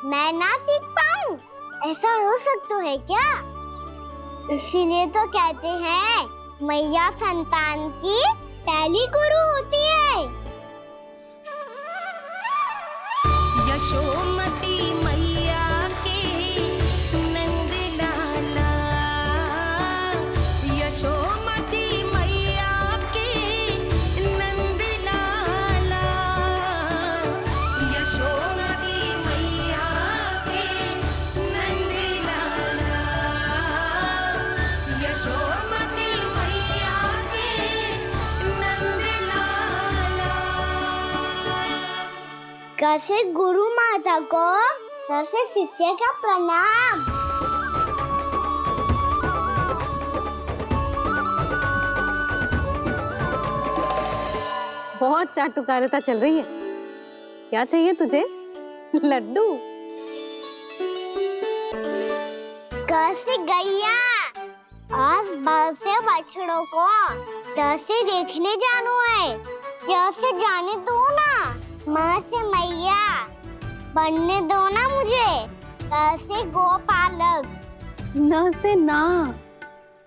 मैं ना सीख पाऊं? ऐसा हो सकता है क्या? इसीलिए तो कहते हैं मैया संतान की पहली गुरु होती है। यशोमती मैया के नंद लाला, यशोमती मैया के नंद लाला, यशोमती मैया के नंद लाला, यशोमती मैया के नंद लाला। कैसे गुरु माता को सर से शिष्य का प्रणाम। बहुत चाटुकारिता चल रही है। क्या चाहिए तुझे? लड्डू? कैसे गैया और बल से बछड़ों को कैसे देखने जानो है, जैसे जाने दो ना। माँ से मैया बनने दो ना मुझे, कैसे गोपालक। न से ना,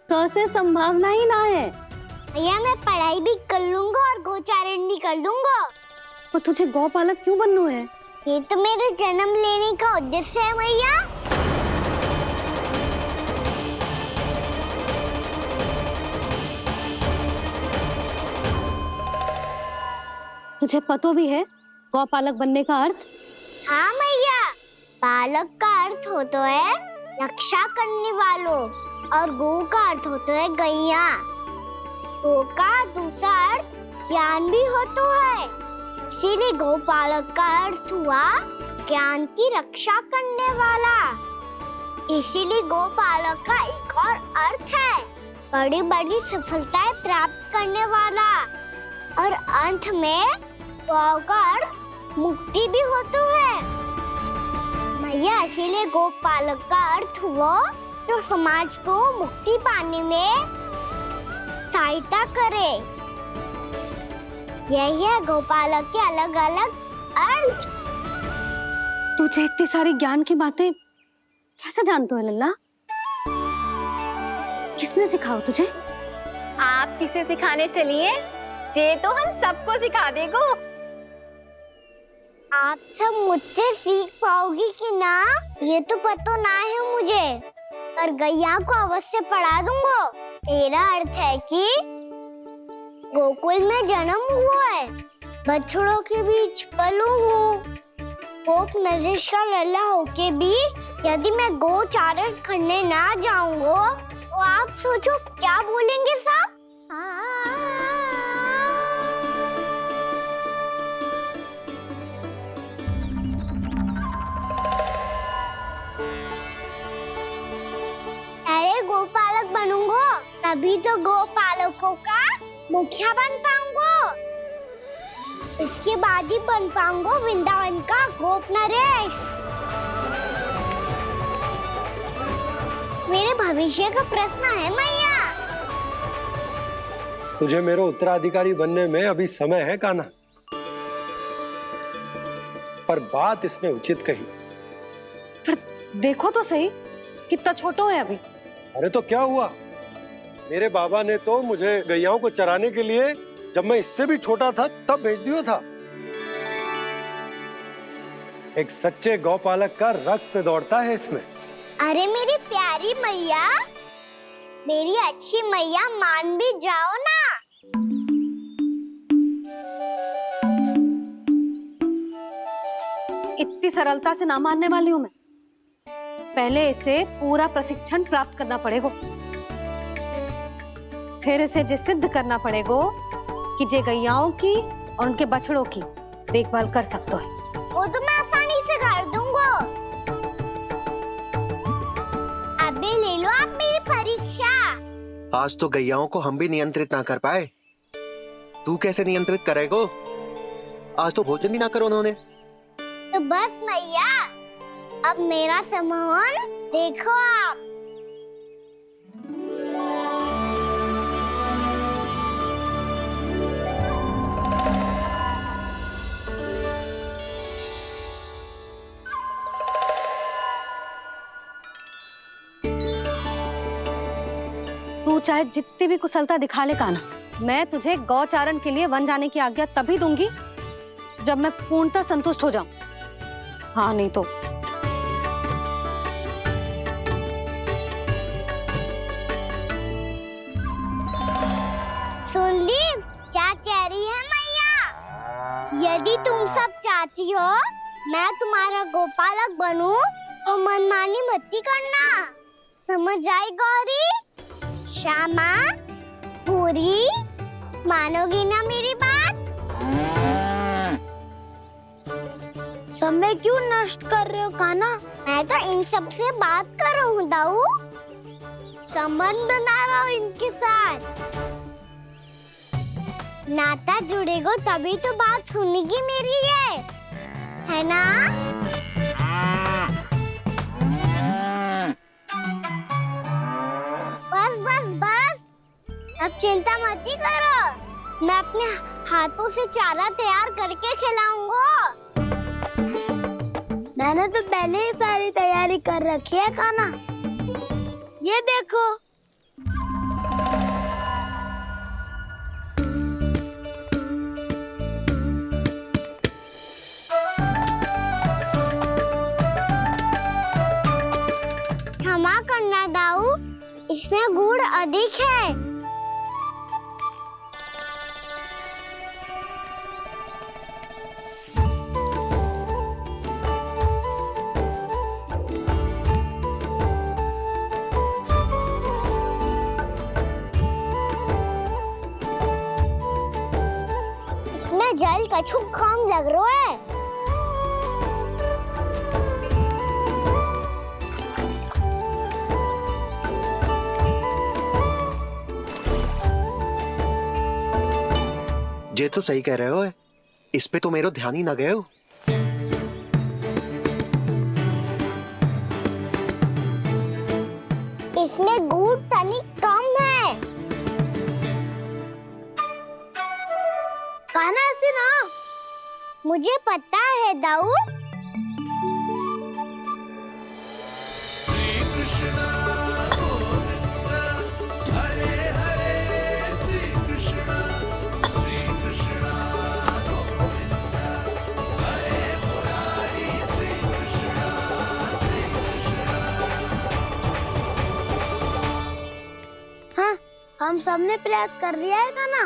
स से संभावना ही ना है। भैया मैं पढ़ाई भी कर लूंगा और गोचारण भी कर दूंगा। तो तुझे गौपालक क्यों बनना है? ये तो मेरे जन्म लेने का उद्देश्य है भैया। तुझे पतो भी है गौपालक बनने का अर्थ? हाँ मैया, पालक का अर्थ होता है रक्षा करने वालों और गौ का अर्थ होता है गैया। गौ का दूसरा अर्थ ज्ञान भी होता है, इसीलिए गौपालक का अर्थ हुआ ज्ञान की रक्षा करने वाला। इसीलिए गौपालक का एक और अर्थ है बड़ी बड़ी सफलताएं प्राप्त करने वाला, और अंत में गौ का अर्थ मुक्ति भी होता है। मैया इसीलिए गोपालक का अर्थ हुआ जो समाज को मुक्ति पाने में सहायता करे। यही है गोपालक के अलग अलग अर्थ। तुझे इतनी सारी ज्ञान की बातें कैसे जानते हो लल्ला? किसने सिखाओ तुझे? आप किसे सिखाने चलिए, जे तो हम सबको सिखा देगो। आप सब मुझसे सीख पाओगी कि ना ये तो पता ना है मुझे, पर गैया को अवश्य पढ़ा दूंगा। मेरा अर्थ है कि गोकुल में जन्म हुआ है, बछड़ों के बीच पलू हूँ, गोप नरेश का लल्ला होके भी यदि मैं गोचारण करने ना जाऊंगा तो आप सोचो क्या बोलेंगे साहब? अरे गोपालक बनूंगा तभी तो गोपालकों का मुखिया बन पाऊंगा, इसके बाद ही बन पाऊंगा वृंदावन का गोप नरेश। मेरे भविष्य का प्रश्न है मैया। तुझे मेरा उत्तराधिकारी बनने में अभी समय है कान्हा, पर बात इसने उचित कही। पर देखो तो सही, कितना छोटो है अभी। अरे तो क्या हुआ, मेरे बाबा ने तो मुझे गैयाओं को चराने के लिए जब मैं इससे भी छोटा था तब भेज दिया था। एक सच्चे गौपालक का रक्त दौड़ता है इसमें। अरे मेरी प्यारी मैया, मेरी अच्छी मैया, मान भी जाओ ना। इतनी सरलता से ना मानने वाली हूं मैं। पहले इसे पूरा प्रशिक्षण प्राप्त करना पड़ेगा, फिर इसे ये सिद्ध करना पड़ेगा कि जे गैयाओं की और उनके बछड़ों की देखभाल कर सकते है। वो तो मैं आसानी से कर दूंगा। अबे ले लो आप मेरी परीक्षा। आज तो गैयाओं को हम भी नियंत्रित ना कर पाए, तू कैसे नियंत्रित करेगो? आज तो भोजन ही ना करो उन्होंने। तो बस मैया, अब मेरा सम्मान देखो आप। चाहे जितनी भी कुशलता दिखा ले कान्हा, मैं तुझे गौचारण के लिए वन जाने की आज्ञा तभी दूंगी जब मैं पूर्णतः संतुष्ट हो जाऊं। हाँ नहीं तो सुन ली क्या कह रही है मैया? यदि तुम सब चाहती हो मैं तुम्हारा गोपालक बनूं तो मनमानी मत करना, समझ आई गौरी? श्यामा, पूरी, मानोगी ना मेरी बात? समय क्यों नष्ट कर रहे हो कान्हा? मैं तो इन सब से बात कर रहा हूँ दाऊ, संबंध बना रहा हूँ इनके साथ। नाता जुड़ेगा तभी तो बात सुनेगी मेरी है ना? बस बस बस, अब चिंता मत ही करो, मैं अपने हाथों से चारा तैयार करके खिलाऊंगा। मैंने तो पहले ही सारी तैयारी कर रखी है कान्हा, ये देखो। क्षमा करना दाऊ, इसमें गुड़ अधिक है। इसमें जल कछु कम लग रहा है। ये तो सही कह रहे हो, इस पे तो मेरा ध्यान ही ना गए हो। इसमें गुड़ तनिक कम है। कान्हा ऐसे ना, मुझे पता है दाऊ। हाँ, हम सबने प्रयास कर लिया है कान्हा,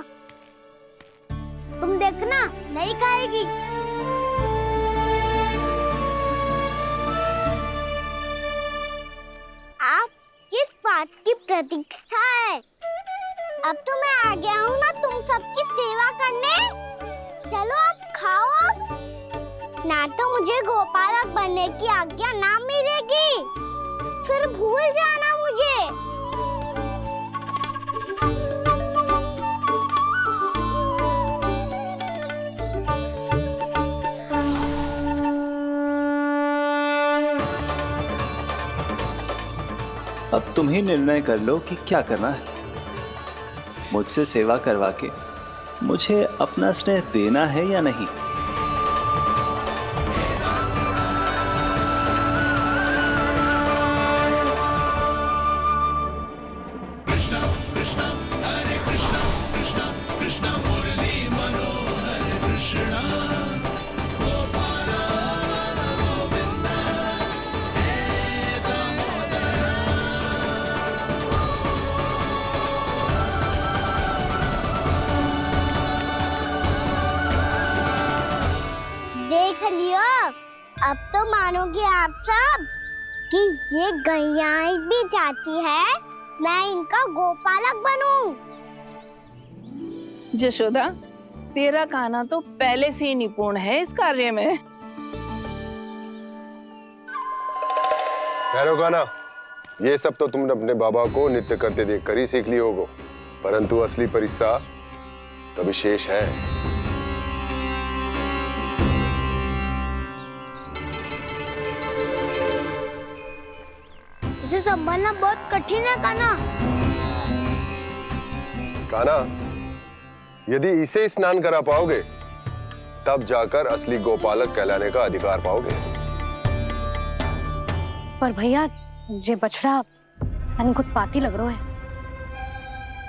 तुम देखना नहीं खाएगी। आप किस बात की प्रतीक्षा है? अब तो मैं आ गया हूँ ना तुम सबकी सेवा करने। चलो अब खाओ अब। ना तो मुझे गोपालक बनने की आज्ञा ना मिलेगी, फिर भूल जाना मुझे। अब तुम ही निर्णय कर लो कि क्या करना है। मुझसे सेवा करवा के मुझे अपना स्नेह देना है या नहीं। देख लियो, अब तो मानोगे आप सब कि ये गैयाएं भी चाहती है मैं इनका गोपालक बनूं। जशोदा, तेरा कान्हा तो पहले से ही निपुण है इस कार्य में। ठहरो कान्हा, ये सब तो तुमने अपने बाबा को नृत्य करते देखकर ही सीख ली होगो, परंतु असली परिस्सा तो विशेष है। उसे संभालना बहुत कठिन है कान्हा। कान्हा, यदि इसे स्नान करा पाओगे तब जाकर असली गोपालक कहलाने का अधिकार पाओगे। पर भैया ये बछड़ा अनकुत पाती लग रहा है।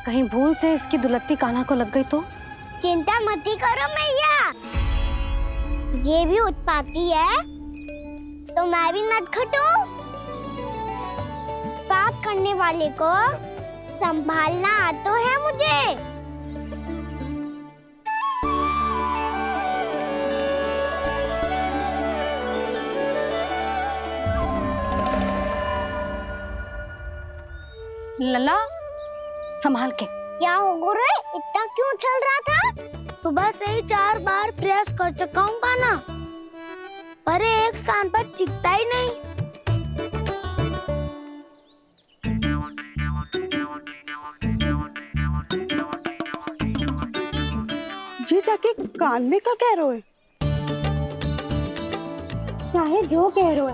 कहीं भूल से इसकी दुलत्ती कान्हा को लग गई तो? चिंता मत करो मैया, ये भी उत्पाती है तो मैं भी नटखट हूँ। पाप करने वाले को संभालना आता है मुझे। लला संभाल के। क्या हो गुरु, इतना क्यों चल रहा था? सुबह से ही 4 बार प्रयास कर चुका हूँ कान्हा, पर एक स्थान पर टिकता ही नहीं। जी जाके कान में का कह रहे हो? चाहे जो कह रहे हो,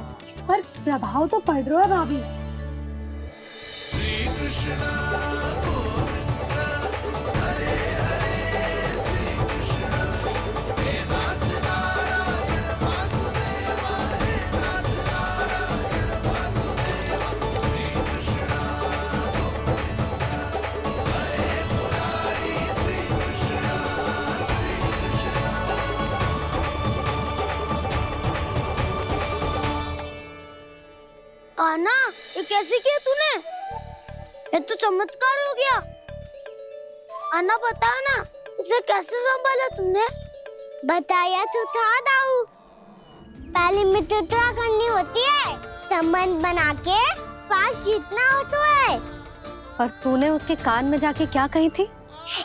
पर प्रभाव तो पड़ रहा है भाभी। कान्हा, ये कैसे किया तूने? ये तो चमत्कार हो गया। अन्ना बता ना, इसे कैसे संभाला तुमने? बताया तो था दाऊ, पहले मित्रता करनी होती है, संबंध बना के पास जीतना होता है। और तूने उसके कान में जाके क्या कही थी?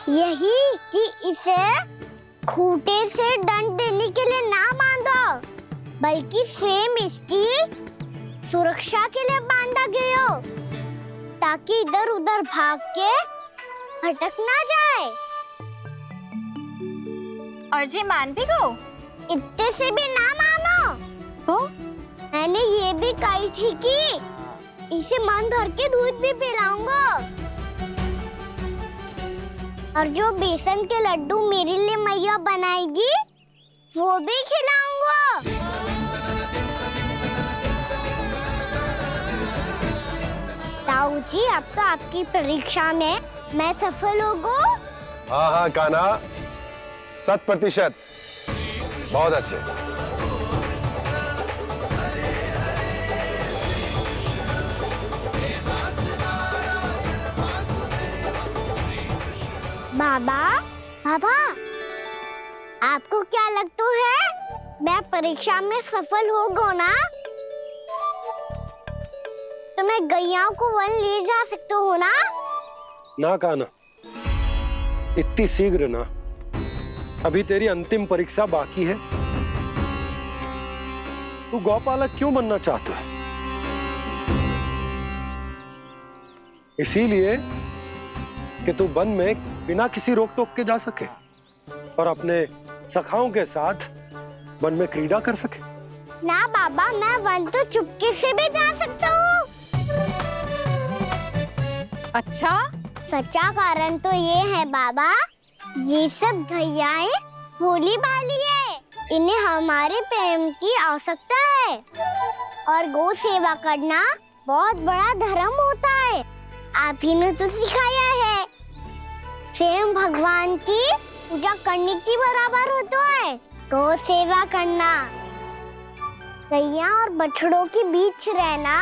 यही कि इसे खूंटे से दंड देने के लिए ना बांधो, बल्कि स्वयं इसकी सुरक्षा के लिए बांधा गया हो, ताकि इधर उधर भाग के भटक ना जाए। और जी मान भी गो? इतने से भी ना मानो। तो मैंने ये भी कही थी कि इसे मन भर के दूध भी पिलाऊंगा, और जो बेसन के लड्डू मेरे लिए मैया बनाएगी वो भी खिलाऊंगा। ताऊ जी, अब तो आपकी परीक्षा में मैं सफल होगा। हाँ हाँ कान्हा, 100%। बहुत अच्छे। बाबा, बाबा, आपको क्या लगता है, मैं परीक्षा में सफल होगा ना? तो मैं गैयाओं को वन ले जा सकता हूँ ना? ना कान्हा, इतनी शीघ्र ना, अभी तेरी अंतिम परीक्षा बाकी है। तू गौपालक क्यों बनना चाहता है? इसीलिए कि तू वन में बिना किसी रोक टोक के जा सके और अपने सखाओं के साथ वन में क्रीड़ा कर सके। ना बाबा, मैं वन तो चुपके से भी जा सकता हूँ। अच्छा, सच्चा कारण तो ये है बाबा, ये सब गैयाएं भोली भाली है, इन्हें हमारे प्रेम की आवश्यकता है, और गौ सेवा करना बहुत बड़ा धर्म होता है। आप ही ने तो सिखाया है, स्वयं भगवान की पूजा करने की बराबर होता है गौ सेवा करना। गैया और बछड़ों के बीच रहना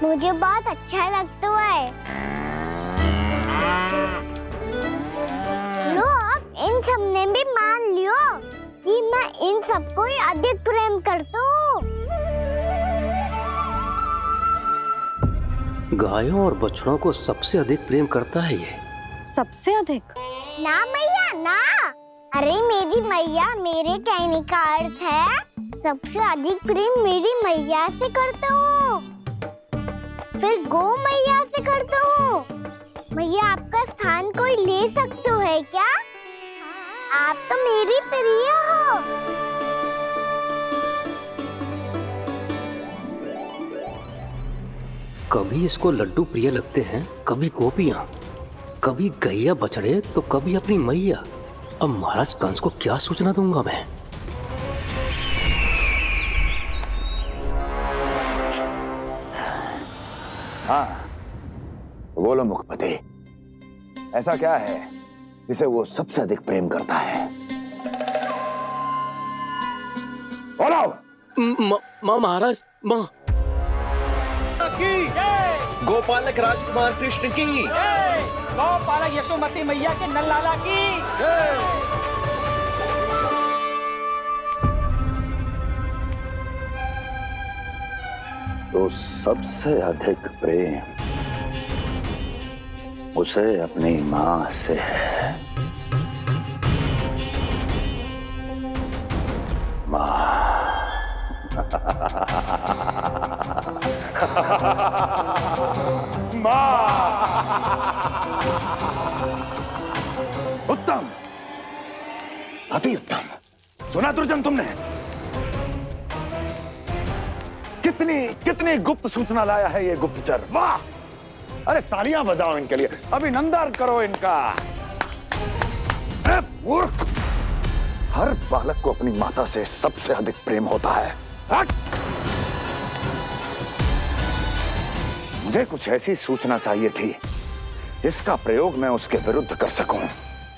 मुझे बहुत अच्छा लगता है। लो, अब इन सब ने भी मान लियो कि मैं इन सबको ही अधिक प्रेम करता हूँ। गायों और बछड़ों को सबसे अधिक प्रेम करता है ये। सबसे अधिक? ना मैया ना, अरे मेरी मैया, मेरे कहने का अर्थ है सबसे अधिक प्रेम मेरी मैया से करता हूँ, फिर गौ मैया से करता हूँ। मैया, आपका स्थान कोई ले सकते है क्या? आप तो मेरी प्रिय हो। कभी इसको लड्डू प्रिय लगते हैं, कभी गोपियां, कभी गैया बछड़े, तो कभी अपनी मैया। अब महाराज कंस को क्या सूचना दूंगा मैं? हाँ, बोलो मुखपति। ऐसा क्या है जिसे वो सबसे अधिक प्रेम करता है? बोलो। माँ महाराज, माँ। गोपालक राजकुमार कृष्ण की, गोपालक यशोमती मैया के नल्लाला की। तो सबसे अधिक प्रेम उसे अपनी मां से है। उत्तम, अति उत्तम। सुना दुर्जन तुमने? कितनी कितनी गुप्त सूचना लाया है ये गुप्तचर। वाह! अरे तालियां बजाओ इनके लिए, अभिनंदन करो इनका। मूर्ख! हर बालक को अपनी माता से सबसे अधिक प्रेम होता है। हट! मुझे कुछ ऐसी सूचना चाहिए थी जिसका प्रयोग मैं उसके विरुद्ध कर सकूं।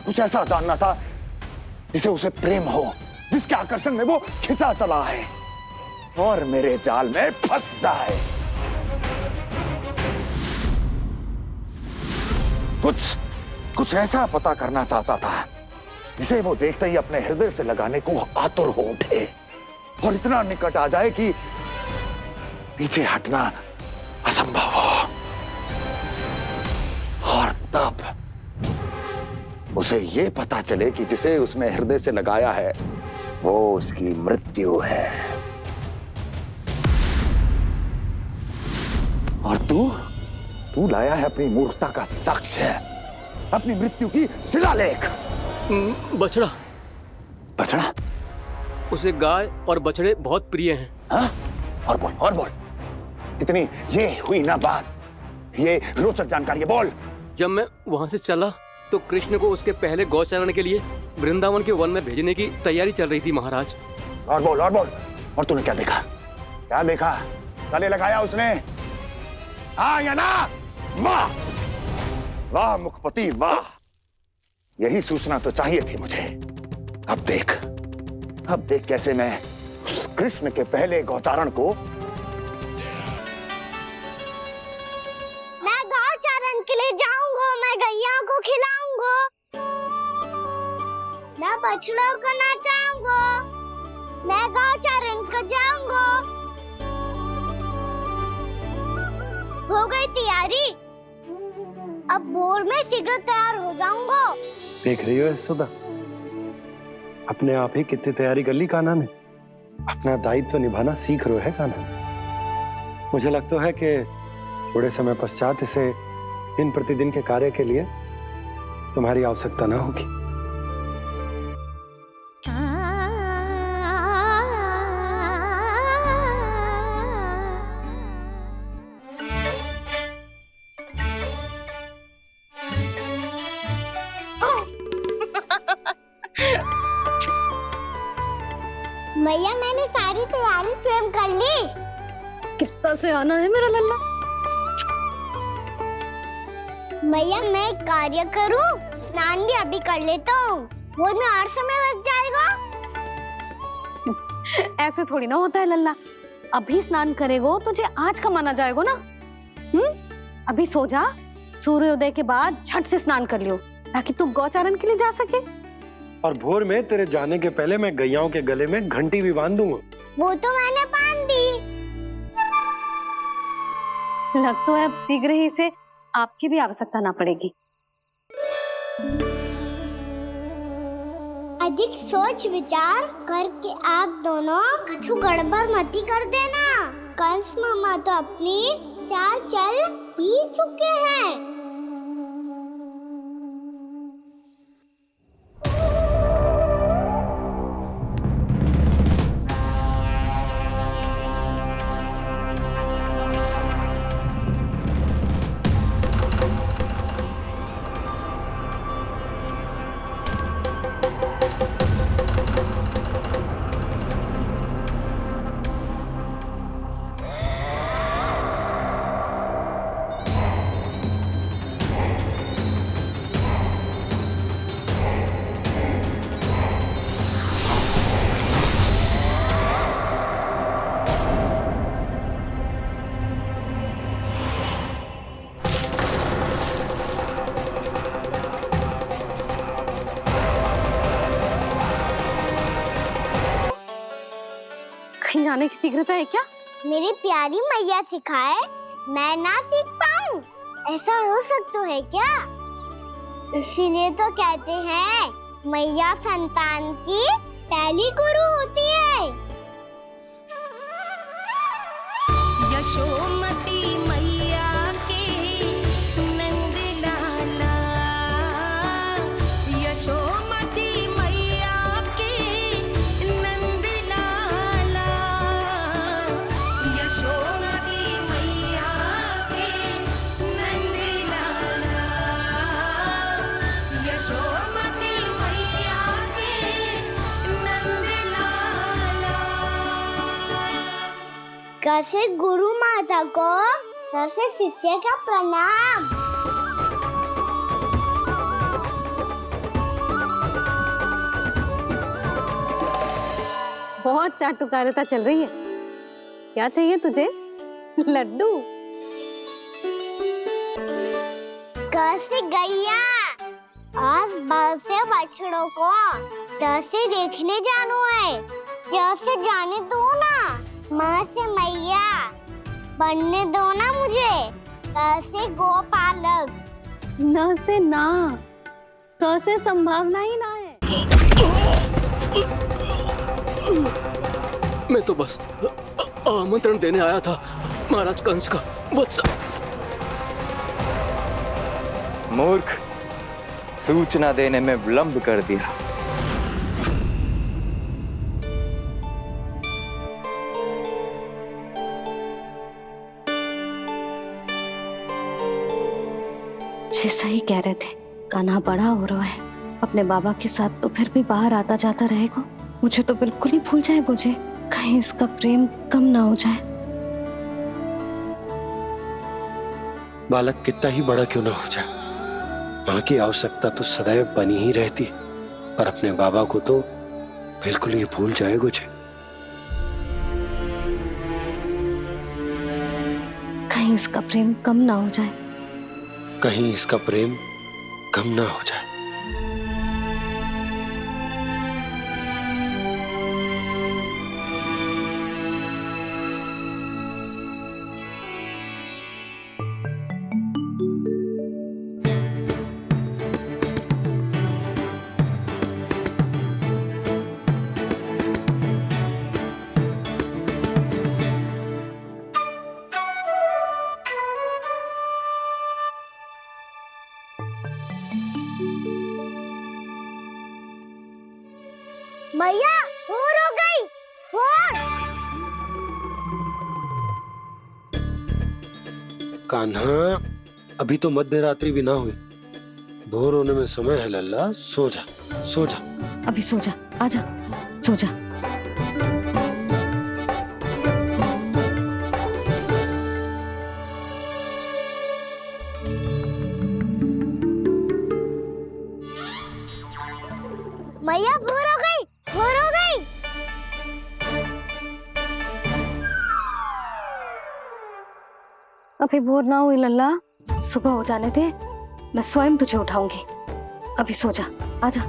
कुछ ऐसा जानना था जिसे उसे प्रेम हो, जिसके आकर्षण में वो खिंचा चला है और मेरे जाल में फंस जाए। कुछ ऐसा पता करना चाहता था जिसे वो देखते ही अपने हृदय से लगाने को आतुर हो उठे और इतना निकट आ जाए कि पीछे हटना असंभव हो। और तब उसे ये पता चले कि जिसे उसने हृदय से लगाया है वो उसकी मृत्यु है। और तू लाया है अपनी मूर्खता का साक्ष्य, अपनी मृत्यु की शिलालेख। बछड़ा। बछड़ा? उसे गाय और बछड़े बहुत प्रिय हैं। हाँ? और बोल। कितनी ये हुई ना बात, ये रोचक जानकारी है, बोल। जब मैं वहां से चला तो कृष्ण को उसके पहले गौचारण के लिए वृंदावन के वन में भेजने की तैयारी चल रही थी महाराज। और बोल। और तूने क्या देखा? गले लगाया उसने? हाँ या ना? वाह मुखपति वाह, यही सूचना तो चाहिए थी मुझे। अब देख कैसे मैं उस कृष्ण के पहले गौचारण को। मैं गौचारण के लिए जाऊंगा, मैं गैया को खिलाऊंगा, मैं बछड़ों को नचाऊंगा, मैं गौचारण को जाऊंगा। हो गई तैयारी, अब भोर में शीघ्र तैयार हो जाऊंगा। देख रही हो यशोदा, अपने आप ही कितनी तैयारी कर ली कान्हा ने। अपना दायित्व निभाना सीख रहे है कान्हा। मुझे लगता है कि थोड़े समय पश्चात इसे दिन प्रतिदिन के कार्य के लिए तुम्हारी आवश्यकता ना होगी। मैया मैंने सारी तैयारी स्वयं कर ली। किस्ता से आना है मेरा लल्ला। मैया मैं एक कार्य करूं, स्नान भी अभी कर लेता हूँ, वो में और समय लग जाएगा। ऐसे थोड़ी ना होता है लल्ला, अभी स्नान करेगो तुझे आज का माना जाएगा ना। अभी सो जा, सूर्योदय के बाद झट से स्नान कर लियो ताकि तू गौचारण के लिए जा सके। और भोर में तेरे जाने के पहले मैं गैयाओं के गले में घंटी भी बांध दूंगा। वो तो मैंने बांध दी। लग तो है अब शीघ्र ही इसे आपकी भी आवश्यकता ना पड़ेगी। अधिक सोच विचार करके आप दोनों कछु गड़बड़ मती कर देना। कंस मामा तो अपनी चाल चल ही चुके हैं। चलाने की शीघ्रता है क्या? मेरी प्यारी मैया सिखाए, मैं ना सीख पाऊं, ऐसा हो सकता है क्या? इसीलिए तो कहते हैं मैया संतान की पहली गुरु होती है। यशोमती मैया के नंद लाला, यशोमती मैया के नंद लाला, यशोमती मैया के नंद लाला, यशोमती मैया के नंद लाला। कैसे गुरु माता को सर से शिष्य का प्रणाम। बहुत चाटुकारिता चल रही है। क्या चाहिए तुझे? लड्डू? कैसे गैया और बल से बछड़ों को कैसे देखने जानो है, जैसे जाने दो ना, माँ से मैया बनने दो ना मुझे, कैसे गोपालक। न से ना, स से संभावना ही ना है। मैं तो बस आमंत्रण देने आया था महाराज कंस का वत्स। मूर्ख, सूचना देने में विलंब कर दिया। जैसा ही कह रहे थे, कान्हा बड़ा हो रहा है, अपने बाबा के साथ तो फिर भी बाहर आता जाता रहेगा। मुझे तो बिल्कुल ही भूल जाए मुझे, कहीं इसका प्रेम कम ना हो जाए। बालक कितना ही बड़ा क्यों ना हो जाए, माँ की आवश्यकता तो सदैव बनी ही रहती, पर अपने बाबा को तो बिल्कुल ही भूल जाए मुझे। कहीं इसका प्रेम कम ना हो जाए, कहीं इसका प्रेम कम ना हो जाए। मैया भोर हो गई, भोर। कान्हा, अभी तो मध्य रात्रि भी ना हुई, भोर होने में समय है लल्ला, सो जा सो जा। अभी सो जा, आजा, सो जा। मैया भोर हो गई, भोर हो गई। अभी भोर ना हुई लल्ला, सुबह हो जाने दे, मैं स्वयं तुझे उठाऊंगी। अभी सो जा, आजा।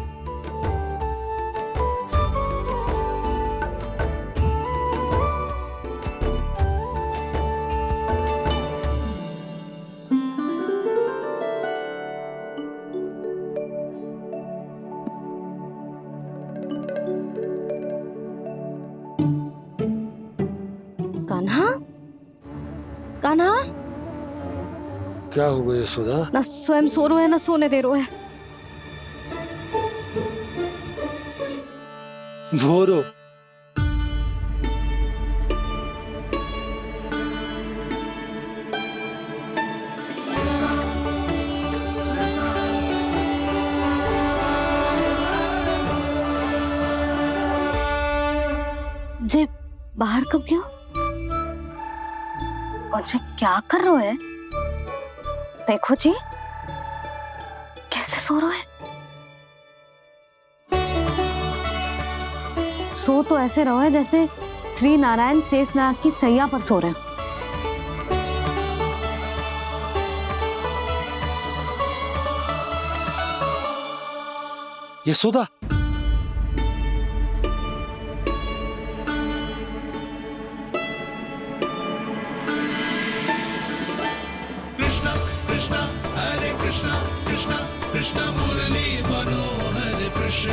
कान्हा, कान्हा, क्या हो गया यशोदा? ना स्वयं सो रो है ना सोने दे रो है। भोर हो। जे बाहर कब गयो? और जे क्या कर रहे हो है? देखो जी, कैसे सो रहे है। सो तो ऐसे रहो है जैसे श्री नारायण शेषनाग की सैया पर सो रहे हैं। यशोदा, आ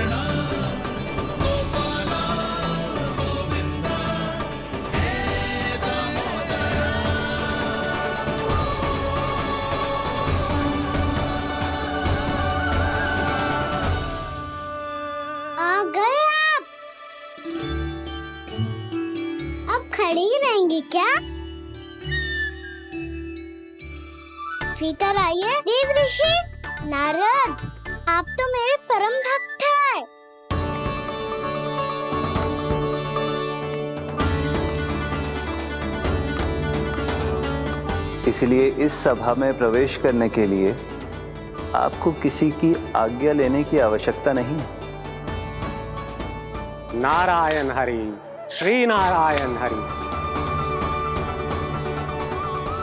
गए आप। अब खड़ी ही रहेंगी क्या? भीतर आइए देव ऋषि। नारद, आप तो मेरे परम भक्त हैं। इसलिए इस सभा में प्रवेश करने के लिए आपको किसी की आज्ञा लेने की आवश्यकता नहीं है। नारायण हरि, श्री नारायण हरि।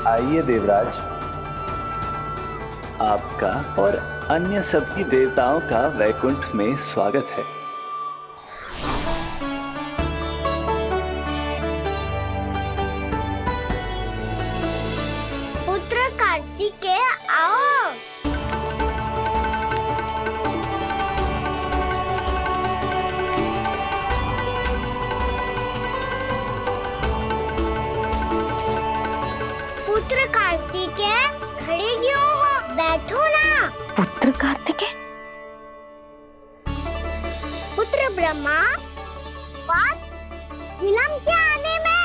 आइए देवराज, आपका और अन्य सभी देवताओं का वैकुंठ में स्वागत है। पुत्र कार्तिकेय आओ। पुत्र कार्तिकेय, खड़े क्यों हो? बैठो ना। पुत्र कार्तिकेय? पुत्र ब्रह्मा, बात विलंब क्या आने में?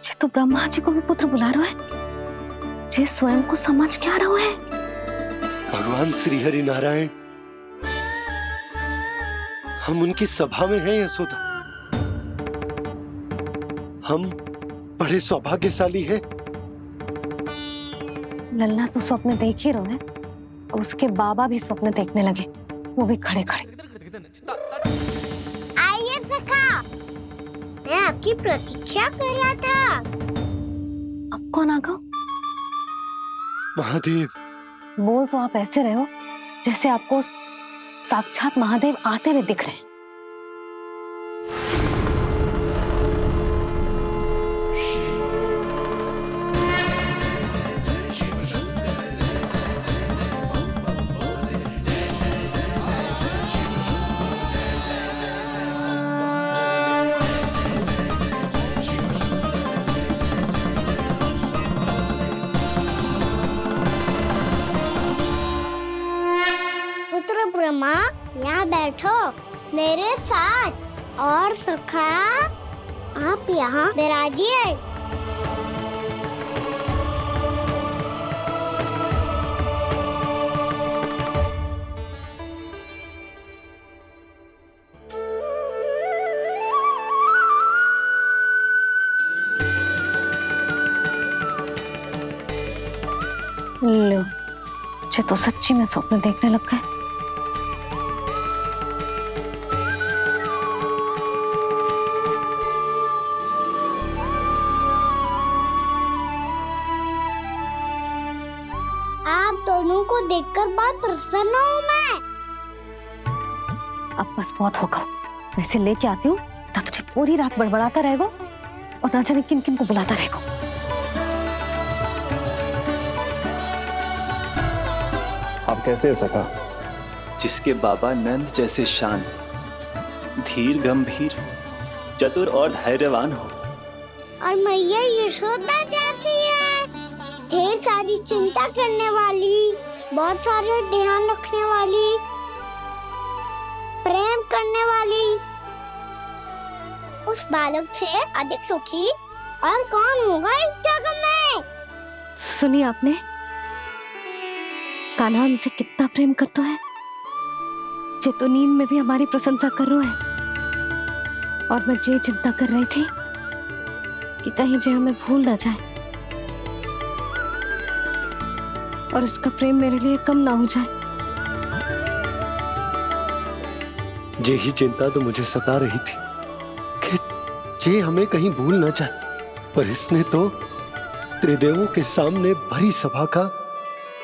जे तो ब्रह्मा जी को भी पुत्र बुला रहा है, जे स्वयं को समझ क्या रहा है। भगवान श्री हरि नारायण, हम उनकी सभा में हैं यशोदा। हम बड़े सौभाग्यशाली हैं। लल्ला तो स्वप्न देख ही रहे हैं, और उसके बाबा भी स्वप्न देखने लगे, वो भी खड़े खड़े। आइए सखा, मैं आपकी प्रतीक्षा कर रहा था। अब कौन आ गया? महादेव। बोल तो आप ऐसे रहे हो जैसे आपको साक्षात महादेव आते हुए दिख रहे हैं। पुत्र ब्रह्मा, यहाँ बैठो मेरे साथ। और सखा, आप यहाँ विराजिए। लो, जे तो सच्ची में स्वप्न देखने लग गए। आप दोनों को देखकर बहुत प्रसन्न हूँ मैं। अब बस बहुत होगा, वैसे लेके आती हूँ ना, तुझे पूरी रात बड़बड़ाता रहेगा और ना जाने किन किन को बुलाता रहेगा। आप कैसे है सखा? जिसके बाबा नंद जैसे शांत, धीर गंभीर, चतुर और धैर्यवान हो, और मैया यशोदा जैसी है, ढेर सारी चिंता करने वाली, बहुत सारे ध्यान रखने वाली, प्रेम करने वाली। उस बालक से अधिक सुखी और कौन होगा इस जगत में? सुनिए आपने, कान्हा हमसे कितना प्रेम करता है, जे तो नींद में भी हमारी प्रशंसा कर रहा है। और मैं ये चिंता कर रही थी कि कहीं जे हमें भूल ना जाए और इसका प्रेम मेरे लिए कम ना हो जाए। यही चिंता तो मुझे सता रही थी कि जे हमें कहीं भूल ना जाए, पर इसने तो त्रिदेवों के सामने भरी सभा का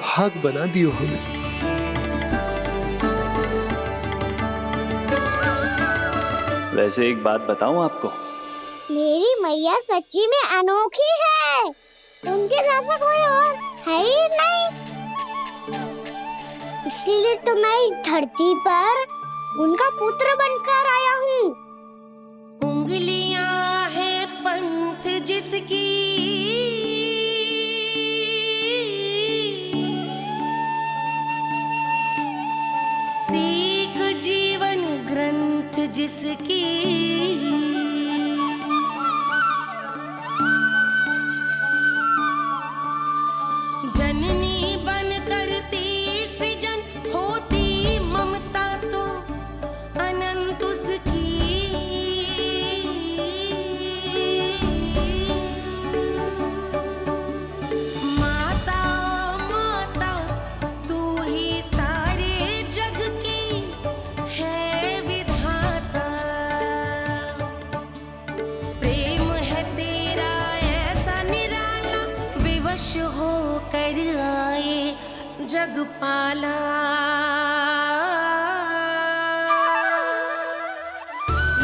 भाग बना दियो हमें। वैसे एक बात बताऊं आपको, मेरी मैया सच्ची में अनोखी है। उनके जैसा कोई और है ही नहीं, इसलिए तो मैं इस धरती पर उनका पुत्र बनकर आया हूँ। उंगलियां है पंथ जिसकी, सीख जीवन ग्रंथ जिसकी, जननी बन करती सृजन होती ममता तो अनंत उसकी। माता माता तू ही सारे जग की है विधाता, प्रेम है तेरा ऐसा निराला, विवश होकर आए जग पाला।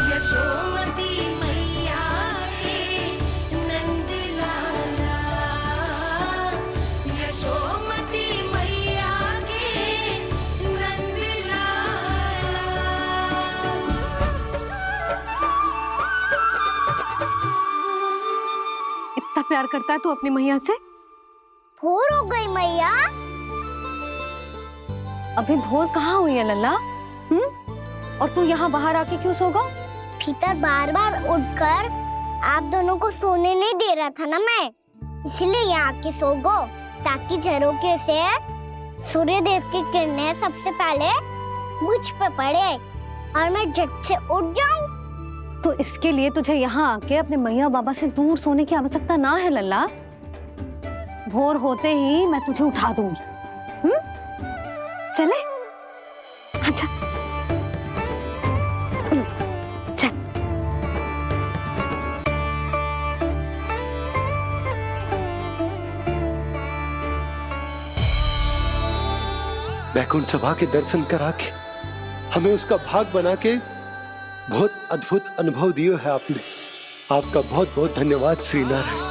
यशोमती मैया के नंद लाला, यशोमती मैया के नंद लाला। इतना प्यार करता है तू अपनी मैया से? भोर हो गई मैया। अभी भोर कहाँ हुई है लल्ला? और तू यहाँ बाहर आके क्यों सो गया? भीतर बार बार उठकर आप दोनों को सोने नहीं दे रहा था ना मैं, इसलिए यहाँ आके सो गो, ताकि झरोखे से सूर्य देव की किरणें सबसे पहले मुझ पे पड़े और मैं झट से उठ जाऊं। तो इसके लिए तुझे यहाँ आके अपने मैया बाबा से दूर सोने की आवश्यकता ना है लल्ला। भोर होते ही मैं तुझे उठा दूंगी। चले? अच्छा चल। वैकुंठ सभा के दर्शन करा के हमें उसका भाग बना के बहुत अद्भुत अनुभव दिए है आपने। आपका बहुत बहुत धन्यवाद श्री नारायण।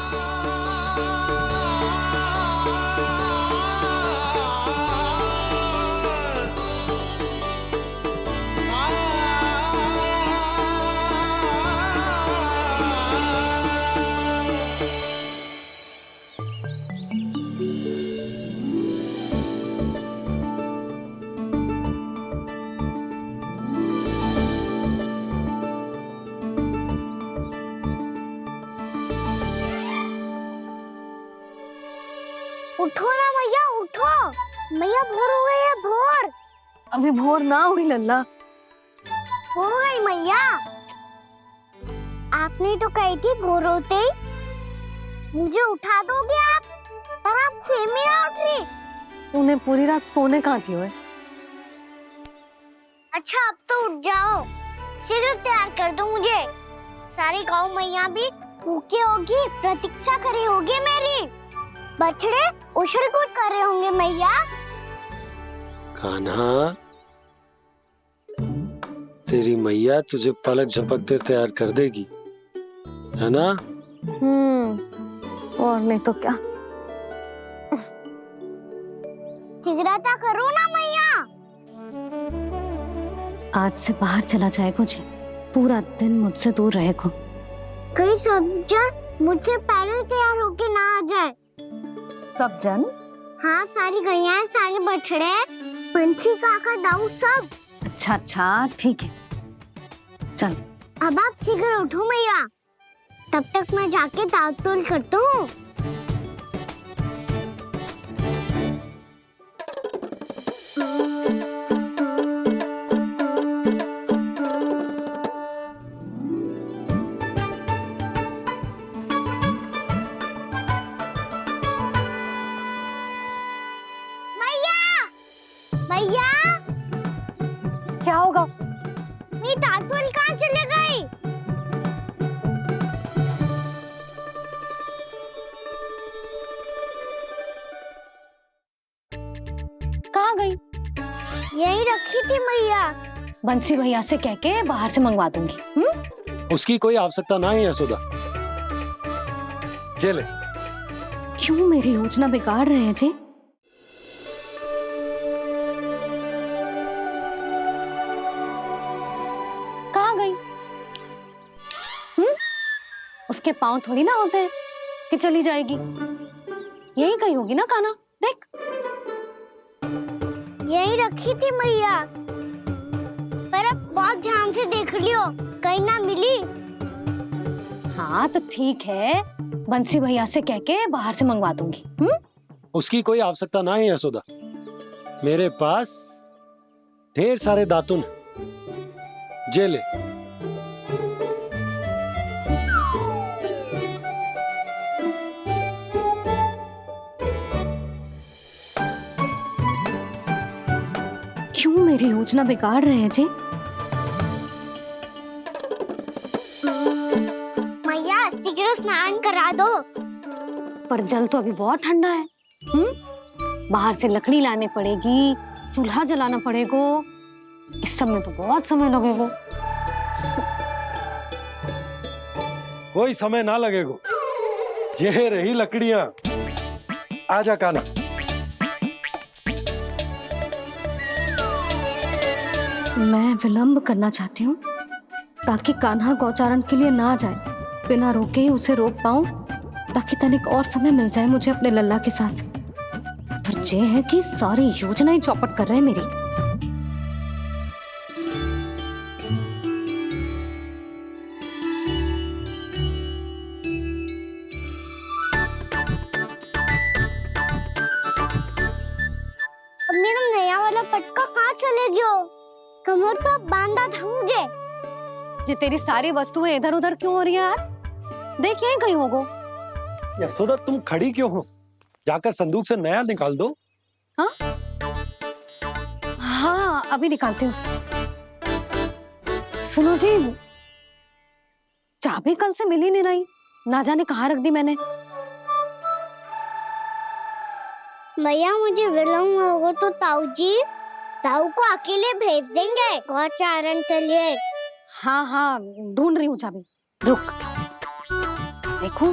उठो ना मैया, उठो। मैया भोर हो गई है, भोर। अभी भोर ना हुई लल्ला। हो गई मैया। आपने तो कही थी भोर होते ही मुझे उठा दोगे आप, पर आप सेम ही ना उठ रही। तूने पूरी रात सोने कहाँ थी ओए? अच्छा अब तो उठ जाओ, शीघ्र तैयार कर दो मुझे। सारी गाँव मैया भी भूखी होगी, प्रतीक्षा करी होगी मेरी। बछड़े उछल कूद कर रहे होंगे मैया। कान्हा, तेरी मैया तुझे पलक झपकते तैयार कर देगी, है ना? और नहीं तो क्या। शीघ्रता करो ना मैया। आज से बाहर चला जाएगा जी, पूरा दिन मुझसे दूर रहेगा। कहीं सब जन मुझसे पहले तैयार होके ना आ जाए। सब जन? हाँ, सारी गैया, सारे बछड़े, पंछी, काका, दाऊ सब। अच्छा अच्छा ठीक है, चल। अब आप शीघ्र उठो मैया, तब तक मैं जाके दाव तोल करता हूँ। मैया, क्या होगा? मेरी दातुल कहाँ चले गई? कहाँ गई? यही रखी थी मैया। बंसी भैया से कह के बाहर से मंगवा दूंगी। उसकी कोई आवश्यकता ना है यशोदा। चले, क्यों मेरी योजना बिगाड़ रहे हैं जी? कहाँ गई? उसके पांव थोड़ी ना होते हैं कि चली जाएगी। यही कहीं होगी ना कान्हा, देख। यही रखी थी मैया, पर अब बहुत ध्यान से देख लियो, कहीं ना मिली। हाँ तो ठीक है, बंसी भैया से कह के बाहर से मंगवा दूंगी। उसकी कोई आवश्यकता ना है यशोदा, मेरे पास ढेर सारे दातुन जे ले। क्यों मेरी योजना बिगाड़ रहे हैं जी? मैया शीघ्र स्नान करा दो। पर जल तो अभी बहुत ठंडा है। बाहर से लकड़ी लाने पड़ेगी, चूल्हा जलाना पड़ेगा, इस सब में तो बहुत समय लगेगा। कोई समय ना लगेगा, ये रही लकड़ियां। आजा कान्हा। मैं विलंब करना चाहती हूँ ताकि कान्हा गौचारण के लिए ना जाए, बिना रोके ही उसे रोक पाऊं, ताकि तनिक और समय मिल जाए मुझे अपने लल्ला के साथ। पर ये है कि सारी योजना ही चौपट कर रहे हैं मेरी। अब मेरा नया वाला पटका कहाँ चले गयो? कमर पर बांधा था मुझे। ये तेरी सारी वस्तुएं इधर उधर क्यों हो रही है आज? देख यहीं कहीं होगो। यशोदा तुम खड़ी क्यों हो? जाकर संदूक से नया निकाल दो। हाँ हाँ अभी निकालती हूँ। सुनो जी, चाबी कल से मिल ही नहीं रही, ना जाने कहाँ रख दी मैंने। भैया मुझे विलम्ब होगा तो ताऊ को अकेले भेज देंगे गौचारण के लिए। हाँ हाँ ढूंढ रही हूँ चाबी, रुक। देखो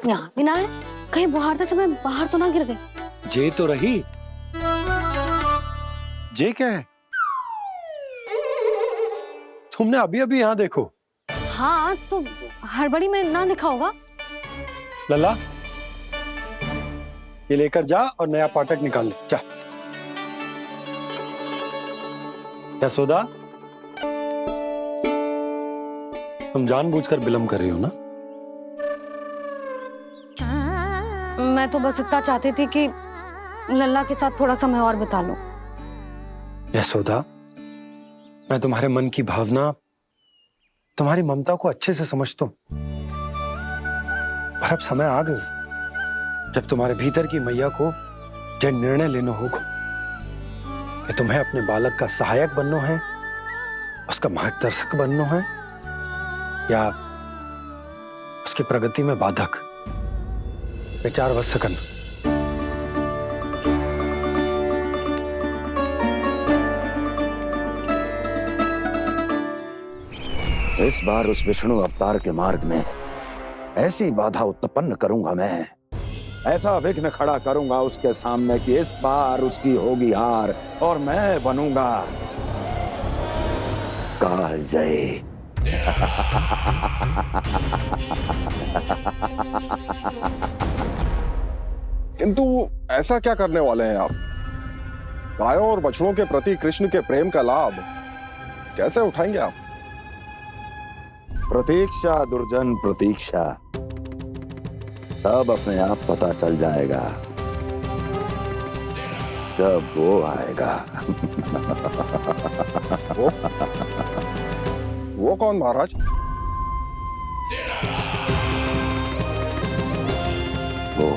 यहाँ भी ना है, कहीं बुहारते समय बाहर तो ना गिर गई। जे तो रही। जे क्या है? तुमने अभी अभी यहाँ देखो। हाँ तो हड़बड़ी में ना दिखा होगा। लल्ला ये लेकर जा और नया पाठक निकाल ले, जा। यशोदा तुम जानबूझकर विलंब कर रही हो ना? मैं तो बस इतना चाहती थी कि लल्ला के साथ थोड़ा समय और बिता लूं। यशोदा मैं तुम्हारे मन की भावना, तुम्हारी ममता को अच्छे से समझता हूं, पर अब समय आ गया जब तुम्हारे भीतर की मैया को यह निर्णय लेना होगा कि तुम्हें अपने बालक का सहायक बनना है, उसका मार्गदर्शक बनना है, या उसकी प्रगति में बाधक। विचार अवश्य करना। इस बार उस विष्णु अवतार के मार्ग में ऐसी बाधा उत्पन्न करूंगा मैं, ऐसा विघ्न खड़ा करूंगा उसके सामने कि इस बार उसकी होगी हार और मैं बनूंगा कालजयी। किंतु ऐसा क्या करने वाले हैं आप? गायों और बछड़ों के प्रति कृष्ण के प्रेम का लाभ कैसे उठाएंगे आप? प्रतीक्षा दुर्जन प्रतीक्षा, सब अपने आप पता चल जाएगा जब वो आएगा। वो कौन महाराज? वो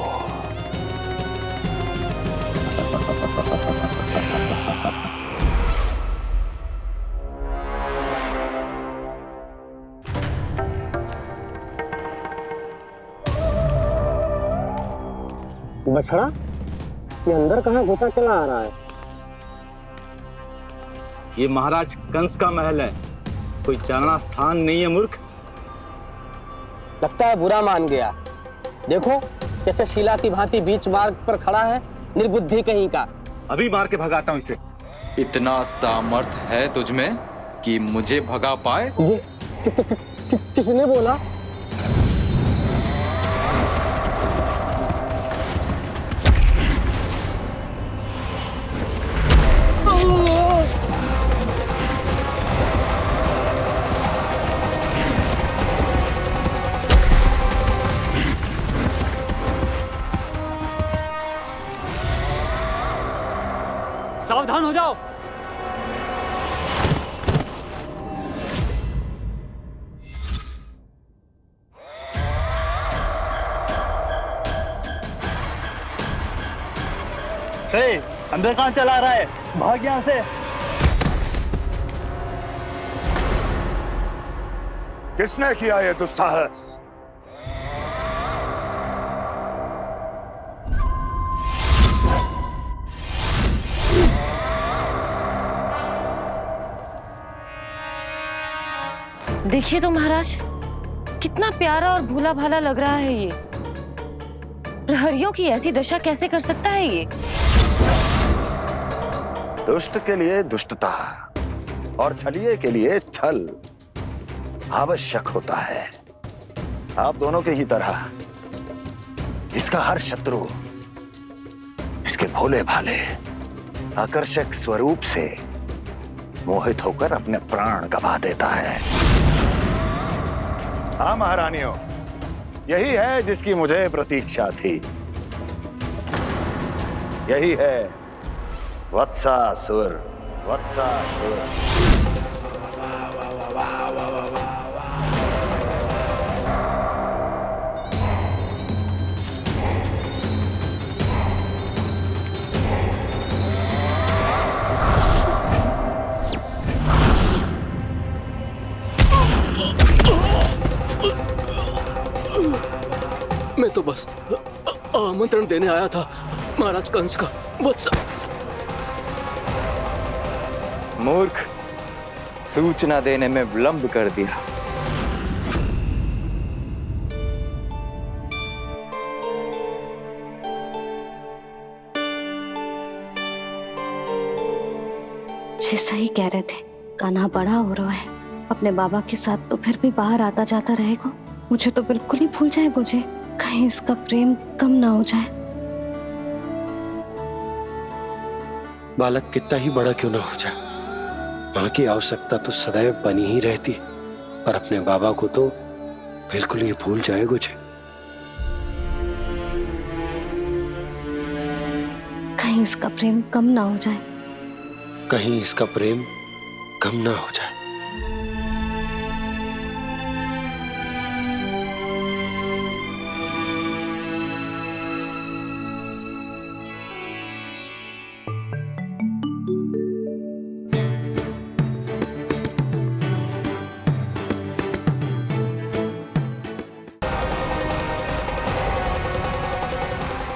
बछड़ा ये अंदर कहाँ घुसा चला आ रहा है? ये महाराज कंस का महल है। कोई जाना स्थान नहीं है मूर्ख। लगता है बुरा मान गया। देखो कैसे शीला की भांति बीच मार्ग पर खड़ा है, निर्बुद्धि कहीं का। अभी मार के भगाता हूँ इसे। इतना सामर्थ है तुझमें कि मुझे भगा पाए? ये किसने बोला? सावधान हो जाओ। अंदर कहां चला रहा है? भाग यहां से। किसने किया ये दुस्साहस? देखिए तो महाराज, कितना प्यारा और भोला भाला लग रहा है ये। प्रहरियों की ऐसी दशा कैसे कर सकता है ये? दुष्ट के लिए दुष्टता और छलिए के लिए छल आवश्यक होता है। आप दोनों के ही तरह इसका हर शत्रु इसके भोले भाले आकर्षक स्वरूप से मोहित होकर अपने प्राण गंवा देता है। हाँ महारानियों, यही है जिसकी मुझे प्रतीक्षा थी। यही है वत्सासुर। वत्सासुर। मैं तो बस आमंत्रण देने आया था महाराज कंस का। वत्स मूर्ख, सूचना देने में विलंब कर दिया। जैसा ही कह रहे थे, कान्हा बड़ा हो रहा है। अपने बाबा के साथ तो फिर भी बाहर आता जाता रहेगा। मुझे तो बिल्कुल ही भूल जाए मुझे, कहीं इसका प्रेम कम ना हो जाए। बालक कितना ही बड़ा क्यों ना हो जाए, माँ की आवश्यकता तो सदैव बनी ही रहती, पर अपने बाबा को तो बिल्कुल ही भूल जाए मुझे। कहीं इसका प्रेम कम ना हो जाए। कहीं इसका प्रेम कम ना हो जाए।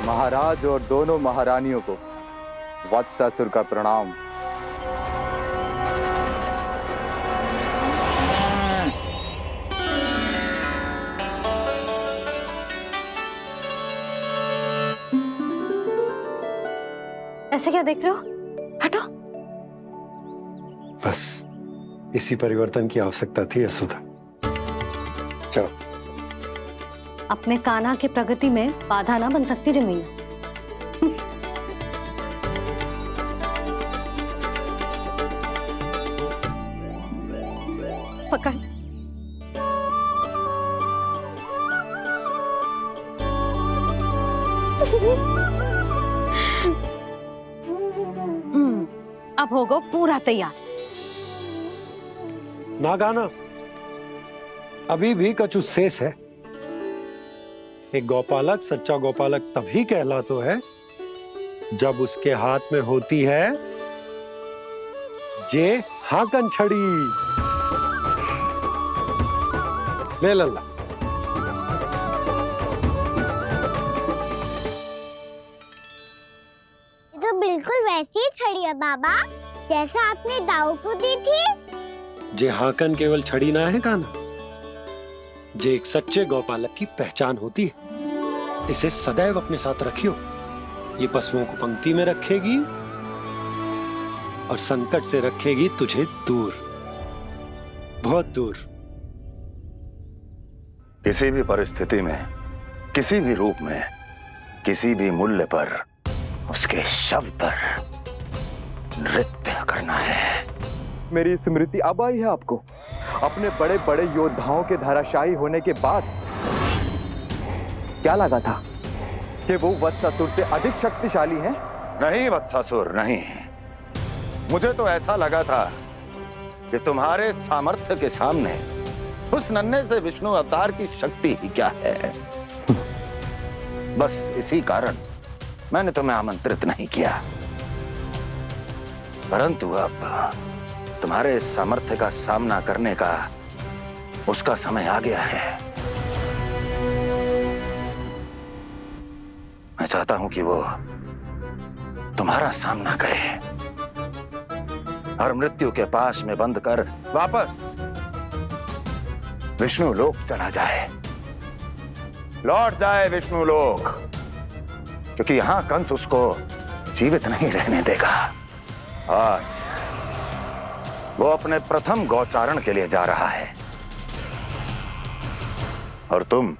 महाराज और दोनों महारानियों को वत्सासुर का प्रणाम। ऐसे क्या देख रहे हो? हटो। बस इसी परिवर्तन की आवश्यकता थी यशोदा। चलो। अपने कान्हा के प्रगति में बाधा ना बन सकती जमीन। पकड़। अब होगा पूरा तैयार। ना गाना, अभी भी कछु शेष है। एक गौपालक सच्चा गौपालक तभी कहलाता है जब उसके हाथ में होती है जे हाकन छड़ी। ले लल्ला। तो बिल्कुल वैसी ही छड़ी है बाबा, जैसा आपने दाऊ को दी थी। जे हाकन केवल छड़ी ना है काना, जे एक सच्चे गौपालक की पहचान होती है। इसे सदैव अपने साथ रखियो। ये पशुओं को पंक्ति में रखेगी और संकट से रखेगी तुझे दूर, बहुत दूर। किसी भी परिस्थिति में, किसी भी रूप में, किसी भी मूल्य पर उसके शव पर नृत्य करना है। मेरी स्मृति अब आई है आपको, अपने बड़े बड़े योद्धाओं के धराशायी होने के बाद। क्या लगा था कि वो वत्सासुर से अधिक शक्तिशाली हैं? नहीं वत्सासुर, नहीं। मुझे तो ऐसा लगा था कि तुम्हारे सामर्थ्य के सामने उस नन्हे से विष्णु अवतार की शक्ति ही क्या है। बस इसी कारण मैंने तुम्हें आमंत्रित नहीं किया। परंतु अब तुम्हारे सामर्थ्य का सामना करने का उसका समय आ गया है। मैं चाहता हूं कि वो तुम्हारा सामना करे और मृत्यु के पाश में बंद कर वापस विष्णु लोक चला जाए, लौट जाए विष्णु लोक, क्योंकि यहां कंस उसको जीवित नहीं रहने देगा। आज वो अपने प्रथम गौचारण के लिए जा रहा है और तुम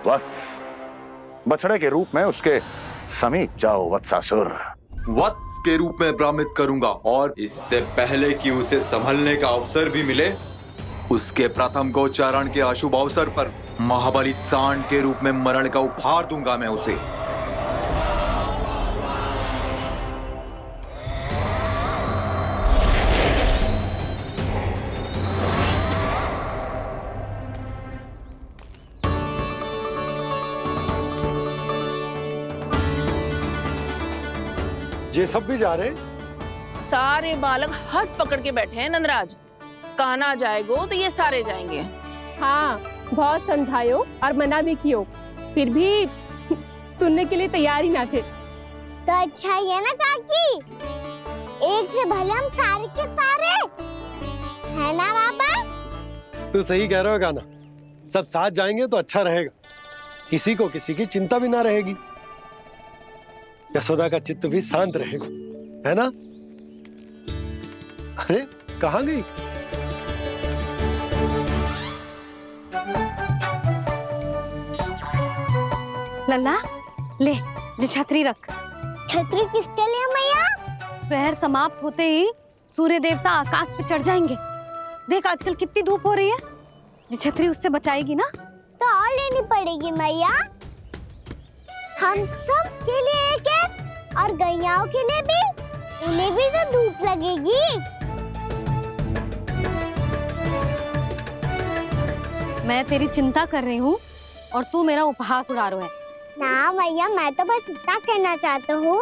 वत्स, बछड़े के रूप में उसके समीप जाओ वत्सासुर। वत्स के रूप में भ्रमित करूंगा और इससे पहले कि उसे संभलने का अवसर भी मिले, उसके प्रथम गोचारण के अशुभ अवसर पर महाबली सांड के रूप में मरण का उपहार दूंगा मैं उसे। ये सब भी जा रहे? सारे बालक हट पकड़ के बैठे हैं नंदराज। कान्हा जाएगो तो ये सारे जाएंगे। हाँ, बहुत समझायो और मना भी कियो, फिर भी सुनने के लिए तैयार ही ना थे। तो अच्छा ही है ना काकी, एक से भले हम सारे के सारे, है ना बाबा? तू सही कह रहे हो गाना, सब साथ जाएंगे तो अच्छा रहेगा, किसी को किसी की चिंता भी ना रहेगी, यशोदा का चित्त भी शांत रहेगा, है ना? अरे कहाँ गई? लल्ला ले, जो छतरी रख। छतरी किसके लिए मैया? प्रहर समाप्त होते ही सूर्य देवता आकाश पे चढ़ जाएंगे। देख आजकल कितनी धूप हो रही है, जो छतरी उससे बचाएगी ना। तो और लेनी पड़ेगी मैया, हम सब के लिए एक एक, और गैयाओं के लिए भी, उन्हें भी तो धूप लगेगी। मैं तेरी चिंता कर रही हूँ और तू मेरा उपहास उड़ा रहा है। ना मैया, मैं तो बस इतना कहना चाहता हूँ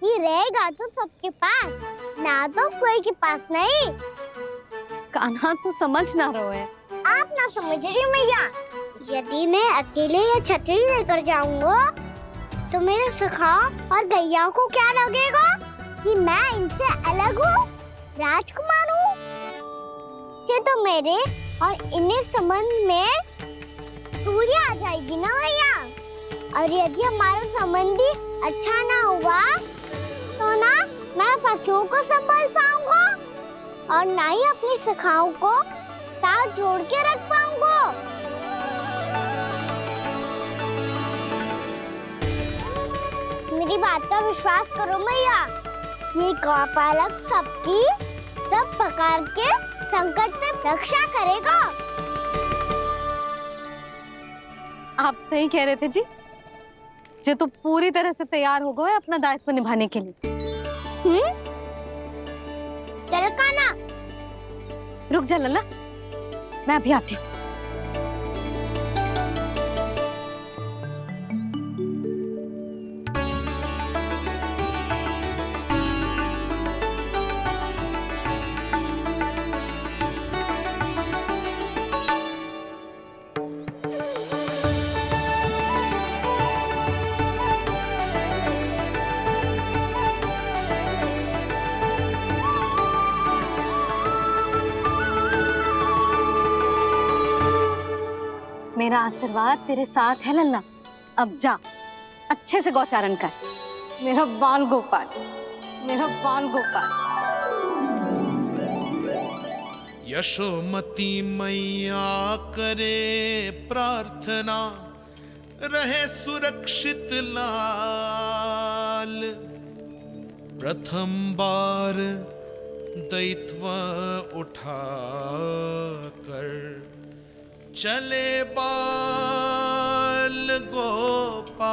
कि रहेगा तो सबके पास, ना तो कोई के पास नहीं। कान्हा तू समझ ना रहो है। आप ना समझ रही मैया, यदि मैं अकेले ये छतरी लेकर जाऊंगा तो मेरे सखा और गैयाओं को क्या लगेगा कि मैं इनसे अलग हूँ, राजकुमार हूँ। ये तो मेरे और इन्हें संबंध में दूरी आ जाएगी ना भैया। और यदि हमारा संबंध ही अच्छा ना हुआ तो ना मैं पशुओं को संभाल पाऊंगा और ना ही अपनी सखाओं को साथ जोड़ के रख पाऊंगा। मेरी बात का विश्वास करो मैया, ये गौपालक सबकी सब प्रकार के संकट से रक्षा करेगा। आप सही कह रहे थे जी, जो तो पूरी तरह से तैयार हो गए अपना दायित्व निभाने के लिए। चल कान्हा। रुक जा लल्ला, मैं अभी आती हूँ। मेरा आशीर्वाद तेरे साथ है लल्ला। अब जा, अच्छे से गौचारण कर। मेरा बाल गोपाल, मेरा बाल गोपाल। यशोमती मैया करे प्रार्थना, रहे सुरक्षित लाल। प्रथम बार दैत्व उठा कर चले बाल गोपाल।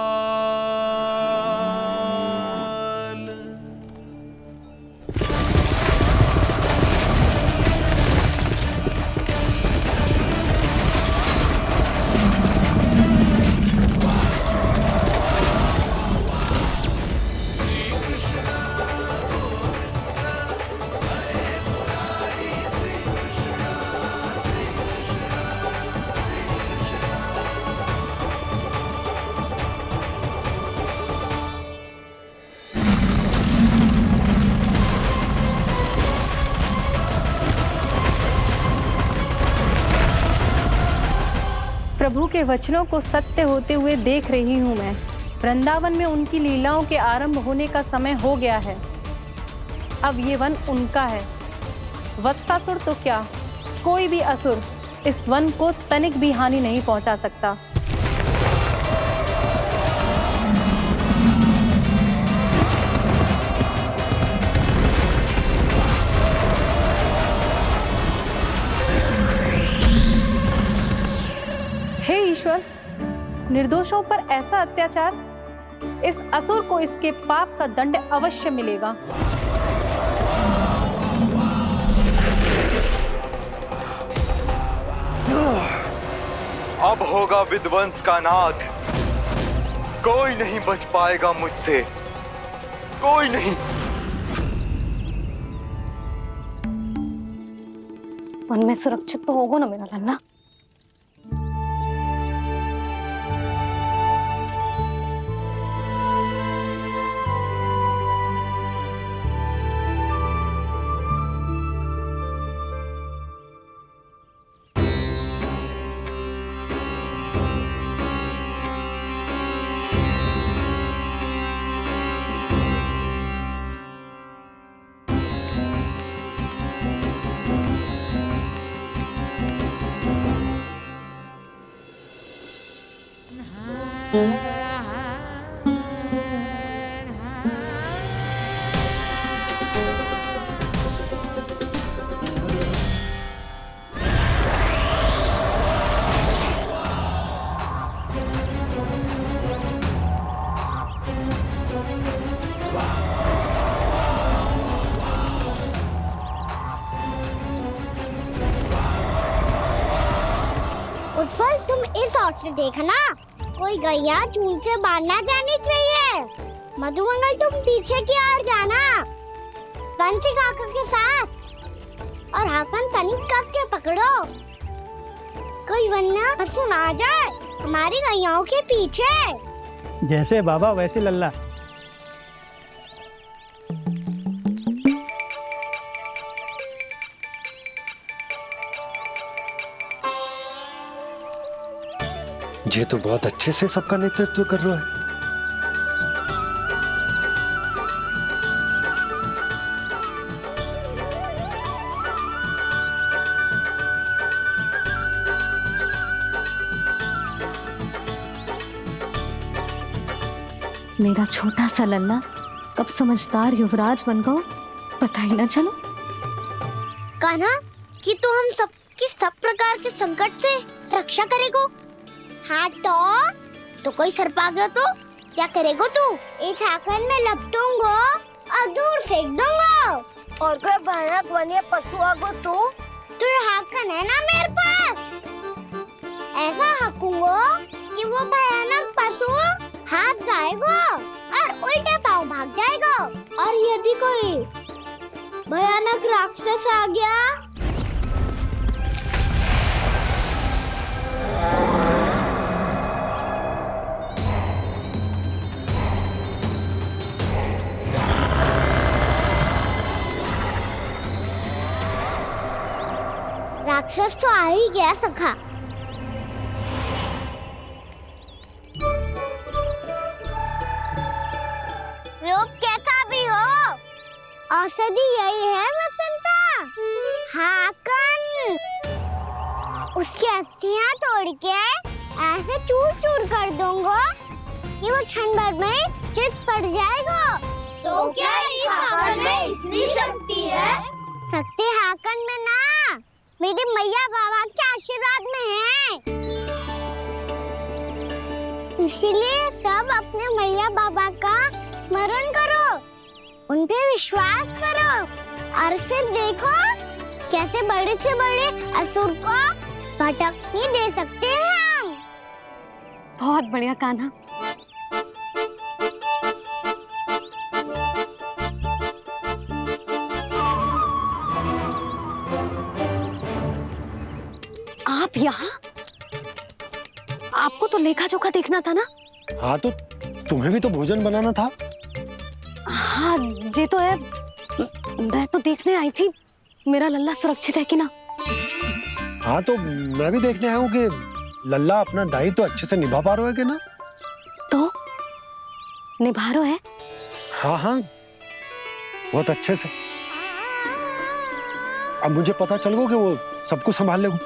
प्रभु के वचनों को सत्य होते हुए देख रही हूँ मैं। वृंदावन में उनकी लीलाओं के आरंभ होने का समय हो गया है। अब ये वन उनका है। वत्सासुर तो क्या, कोई भी असुर इस वन को तनिक भी हानि नहीं पहुंचा सकता। हे ईश्वर, निर्दोषों पर ऐसा अत्याचार, इस असुर को इसके पाप का दंड अवश्य मिलेगा। अब होगा विध्वंस का नाद। कोई नहीं बच पाएगा मुझसे, कोई नहीं। वन में सुरक्षित तो होगा ना मेरा लल्ला? उत्पल, तुम इस ओर से देखना, कोई गैया झूठ से बाहर ना जानी चाहिए। मधुमंगल, तुम पीछे की ओर जाना, कंसी काका के साथ, और हाकन तनिक कस के पकड़ो, कोई वरना पशु ना आ जाए हमारी गैयाओं के पीछे। जैसे बाबा वैसे लल्ला। ये तो बहुत अच्छे से सबका नेतृत्व कर रहा है। मेरा छोटा सा लल्ला कब समझदार युवराज बन गो, पता ही ना चलो। कान्हा, कि तू हम सबकी सब प्रकार के संकट से रक्षा करेगो। हाँ तो कोई सर्प आ गया तो क्या करेगो तू? इस हाकन में लपटूंगो और दूर फेंक दूंगा। और कोई भयानक वन्य पशु आगो तो ये हाकन है ना मेरे पास, ऐसा हाकूंगो कि वो भयानक पशु हाथ जाएगा और उल्टे पाँव भाग जाएगा। और यदि कोई भयानक राक्षस आ गया राक्षस तो आ ही गया सखा। औषधि यही है वसंता, हाकन। उसकी अस्थियां तोड़ के ऐसे चूर चूर कर दूंगा कि वो क्षण भर में चित पड़ जाएगा। तो क्या इस हाकन में इतनी शक्ति है? शक्ति हाकन में ना, मेरे मैया बाबा के आशीर्वाद में है। इसीलिए सब अपने मैया बाबा का स्मरण करो, उन पे विश्वास करो और फिर देखो कैसे बड़े से बड़े असुर को भटकने दे सकते हैं हम। बहुत बढ़िया कान्हा। आप यहाँ? आपको तो लेखा जोखा देखना था ना? हाँ, तो तुम्हें भी तो भोजन बनाना था। हाँ ये तो है, मैं तो देखने आई थी मेरा लल्ला सुरक्षित है कि ना। हाँ, तो मैं भी देखने आया हूँ कि लल्ला अपना दायित्व तो अच्छे से निभा पा रहा है कि ना। तो निभा रहा है? हाँ हाँ, बहुत अच्छे से। अब मुझे पता चल गया कि वो सब कुछ संभाल लेगा,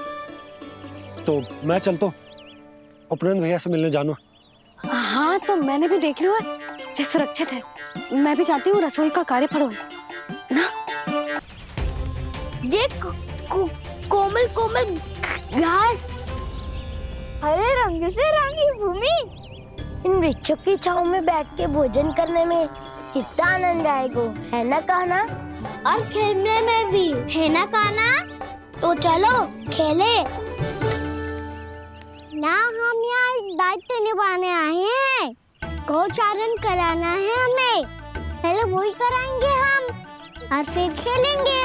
तो मैं चलता हूँ, उपनंद भैया से मिलने जाना। हाँ, तो मैंने भी देख लिया है, जो सुरक्षित है। मैं भी चाहती हूँ रसोई का कार्य पड़ो ना। देख कोमल कोमल घास, हरे रंग से रंगी भूमि, इन वृक्षों की छांव में बैठ के भोजन करने में कितना आनंद आएगा, है ना कान्हा? और खेलने में भी, है ना कान्हा? तो चलो खेले ना। हम यहाँ एक दायित्व निभाने आए हैं, गोचारण कराना है हमें। पहले वही कराएंगे हम और फिर खेलेंगे।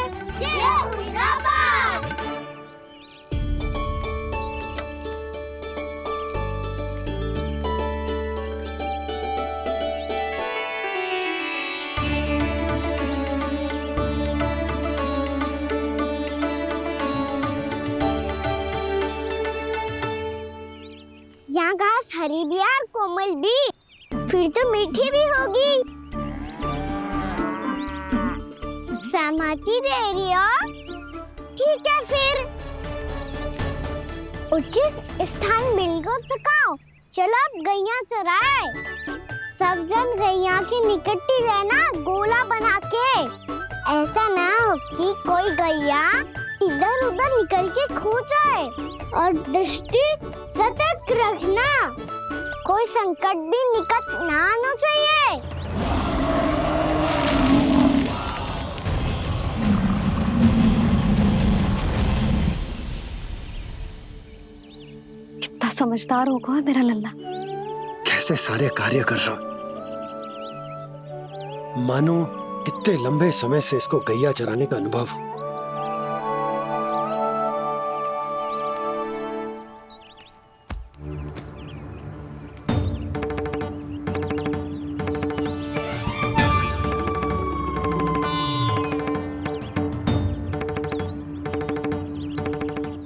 यहाँ घास हरी भी और कोमल भी, फिर तो मीठी भी होगी। सहमति दे रही हो? ठीक है फिर उचित स्थान बिल्कुल सुखाओ। चलो अब गैया चराए। सब जन गैया के निकट ही रहना, गोला बना के। ऐसा ना हो कि कोई गैया इधर उधर निकल के खो जाए, और दृष्टि सतर्क रखना, कोई संकट भी निकट ना आना चाहिए। कितना समझदार होगा है मेरा लल्ला। कैसे सारे कार्य कर रहा, मानो कितने लंबे समय से इसको गैया चराने का अनुभव हो।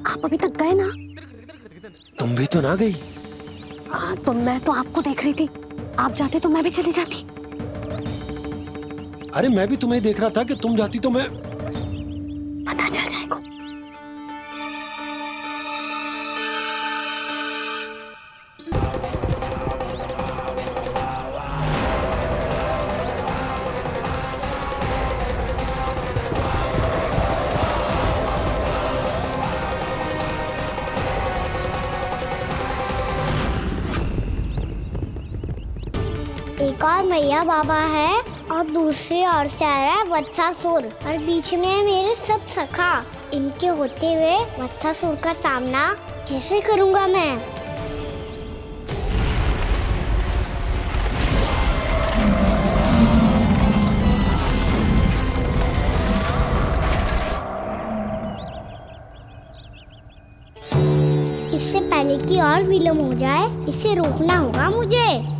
आप अभी तक गए ना? तुम भी तो ना गई। हाँ, तो मैं तो आपको देख रही थी, आप जाते तो मैं भी चली जाती। अरे मैं भी तुम्हें देख रहा था कि तुम जाती तो मैं। पता चल जाएगा। एक और मैया बाबा है और दूसरी ओर से आ रहा है वत्सासुर, और बीच में है मेरे सब सखा। इनके होते हुए वत्सासुर का सामना कैसे करूंगा मैं? इससे पहले कि और विलम्ब हो जाए, इसे रोकना होगा मुझे।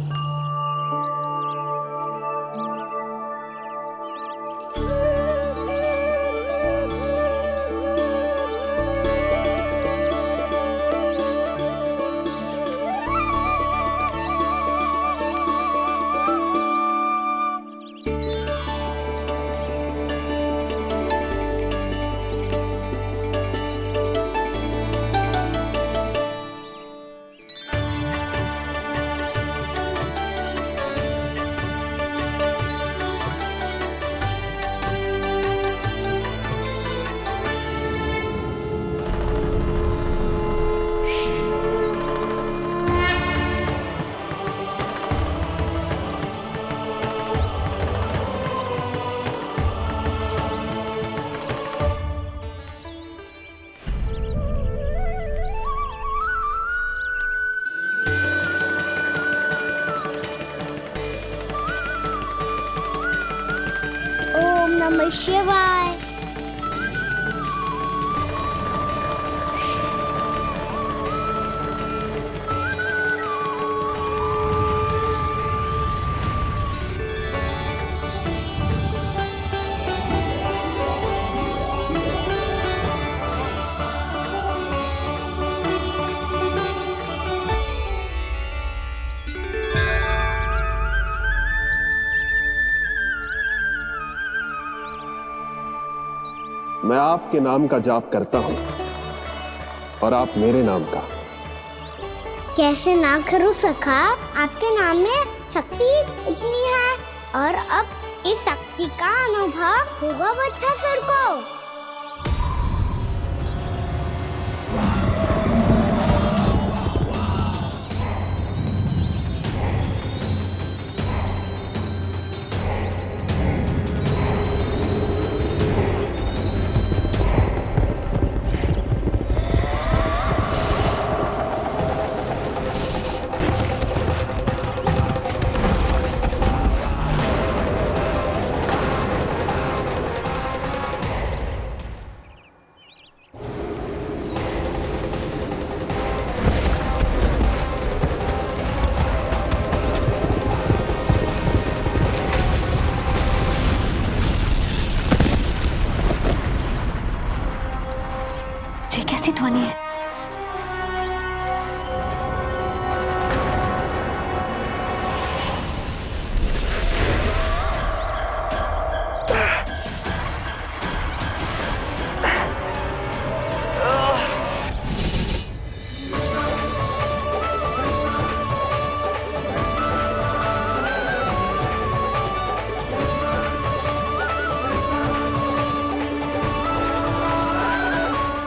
नमः शिवाय। मैं आपके नाम का जाप करता हूं और आप मेरे नाम का। कैसे ना करूं सखा, आपके नाम में शक्ति इतनी है और अब इस शक्ति का अनुभव होगा वत्सासुर को। ये कैसी ध्वनि है?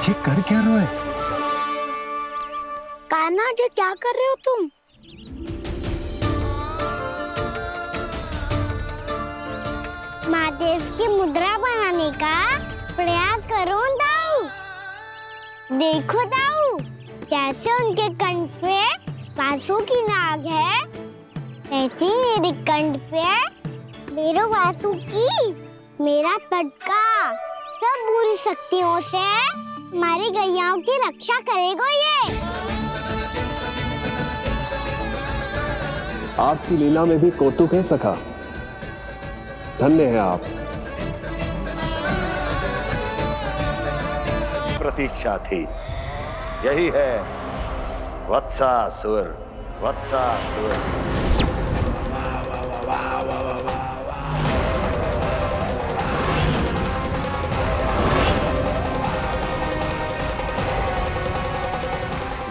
ये कर क्या रहे हो? कान्हा जी क्या कर रहे हो तुम? महादेव की मुद्रा बनाने का प्रयास करो दाऊ। देखो दाऊ, जैसे उनके कंठ पे वासु की नाग है, ऐसे ही मेरे कंठ पे मेरो वासु की मेरा पटका सब बुरी शक्तियों से हमारी गैयाओं की रक्षा करेगा ये। आपकी लीला में भी कौतुक है सखा, धन्य है आप। प्रतीक्षा थी, यही है वत्सासुर। वत्सासुर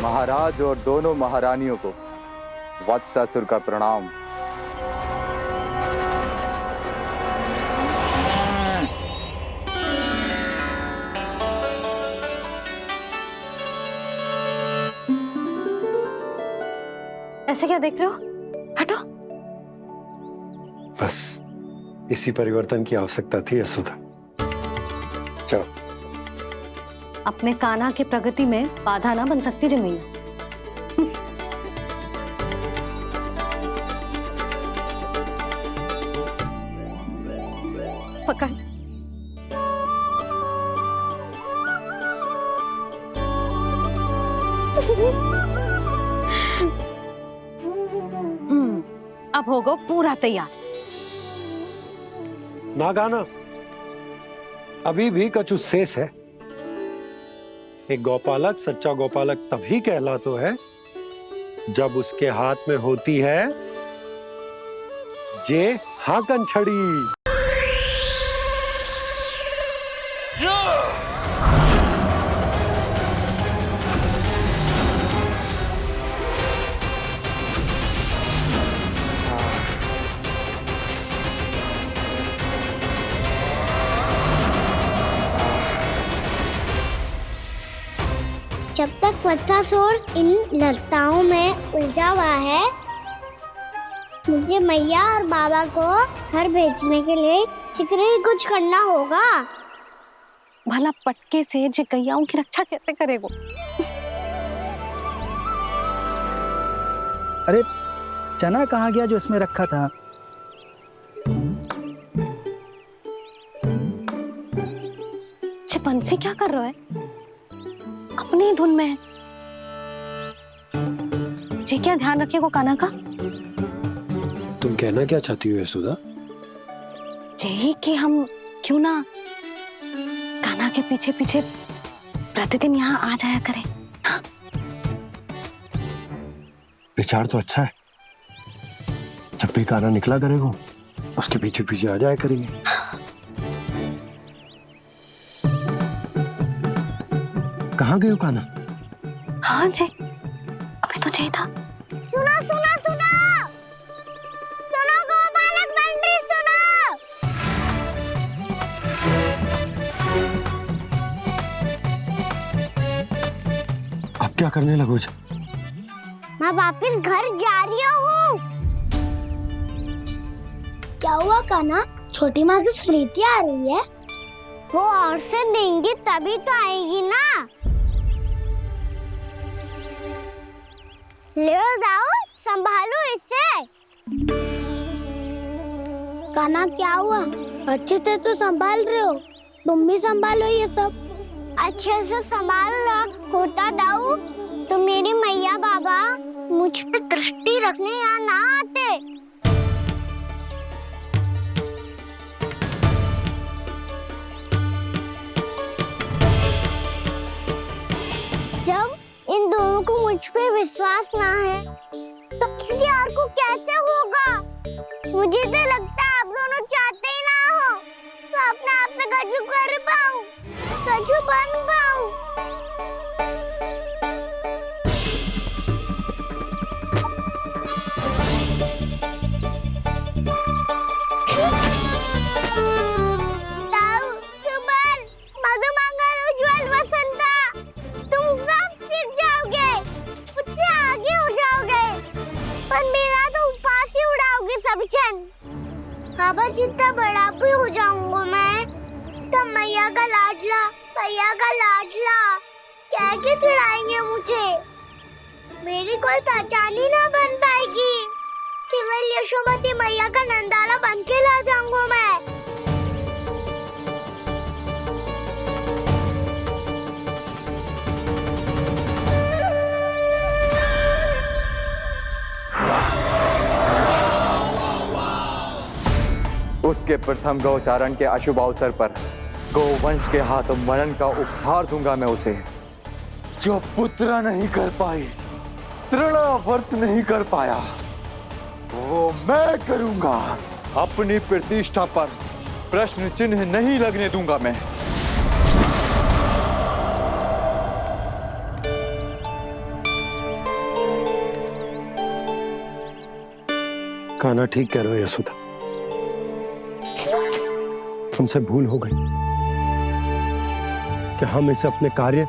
महाराज और दोनों महारानियों को वत्सासुर का प्रणाम। ऐसे क्या देख रहे हो? हटो। बस इसी परिवर्तन की आवश्यकता थी यशोदा। चलो। अपने कान्हा की प्रगति में बाधा ना बन सकती जमीन। पकड़। अब होगा पूरा तैयार। ना गाना, अभी भी कछु शेष है। एक गौपालक सच्चा गौपालक तभी कहलाता है जब उसके हाथ में होती है जे हाकन छड़ी। जब तक वत्सासुर इन लताओं में उलझा हुआ है, मुझे मैया और बाबा को घर भेजने के लिए शीघ्र ही कुछ करना होगा। भला पटके से जे गैयाओं की रक्षा कैसे करेगा? अरे चना कहाँ गया जो इसमें रखा था? बंसी क्या कर रहा है? अपनी ही धुन में है। जी क्या ध्यान रखिएगा कान्हा का। तुम कहना क्या चाहती हो यशोदा? यही कि हम क्यों ना कान्हा के पीछे पीछे प्रतिदिन यहाँ आ जाया करें। हाँ? विचार तो अच्छा है। जब भी कान्हा निकला करेगा उसके पीछे पीछे आ जाया करेंगे। कहाँ गए हो कान्हा? हाँ जी, अभी तो चाहिए था। सुनो सुनो सुनो सुनो गोपालक बंटी सुनो। अब क्या करने लगोगे? मैं वापस घर जा रही हूँ। क्या हुआ कान्हा? छोटी माँ की स्मृति आ रही है। वो और से देंगी तभी तो आएगी ना। ले जाओ, संभालो इसे। कान्हा क्या हुआ? अच्छे से तो संभाल रहे हो, तुम भी संभालो ये सब। अच्छे से संभाल होता दाऊ तो मेरी मैया बाबा मुझ पे दृष्टि रखने यहाँ ना आते। जब इन दोनों को मुझ पे विश्वास ना है तो किसी और को कैसे होगा? मुझे तो लगता है आप दोनों चाहते ही ना हो तो अपने आप से गजू कर पाऊं, गजू बन पाऊं। बाबा जितना बड़ा भी हो जाऊंगा मैं तब मैया का लाडला, भैया का लाडला कह के चिढ़ाएंगे मुझे। मेरी कोई पहचान ही ना बन पाएगी। केवल यशोमती मैया का नंदाला बन के ला जाऊंगा मैं। उसके प्रथम गौचारण के अशुभ अवसर पर गोवंश के हाथों मरण का उपहार दूंगा मैं उसे। जो पुत्र नहीं कर पाई, तृणावर्त नहीं कर पाया, वो मैं करूंगा। अपनी प्रतिष्ठा पर प्रश्न चिन्ह नहीं लगने दूंगा मैं। कान्हा ठीक कह रहे हो यशोदा, हमसे भूल हो गई कि हम इसे अपने कार्य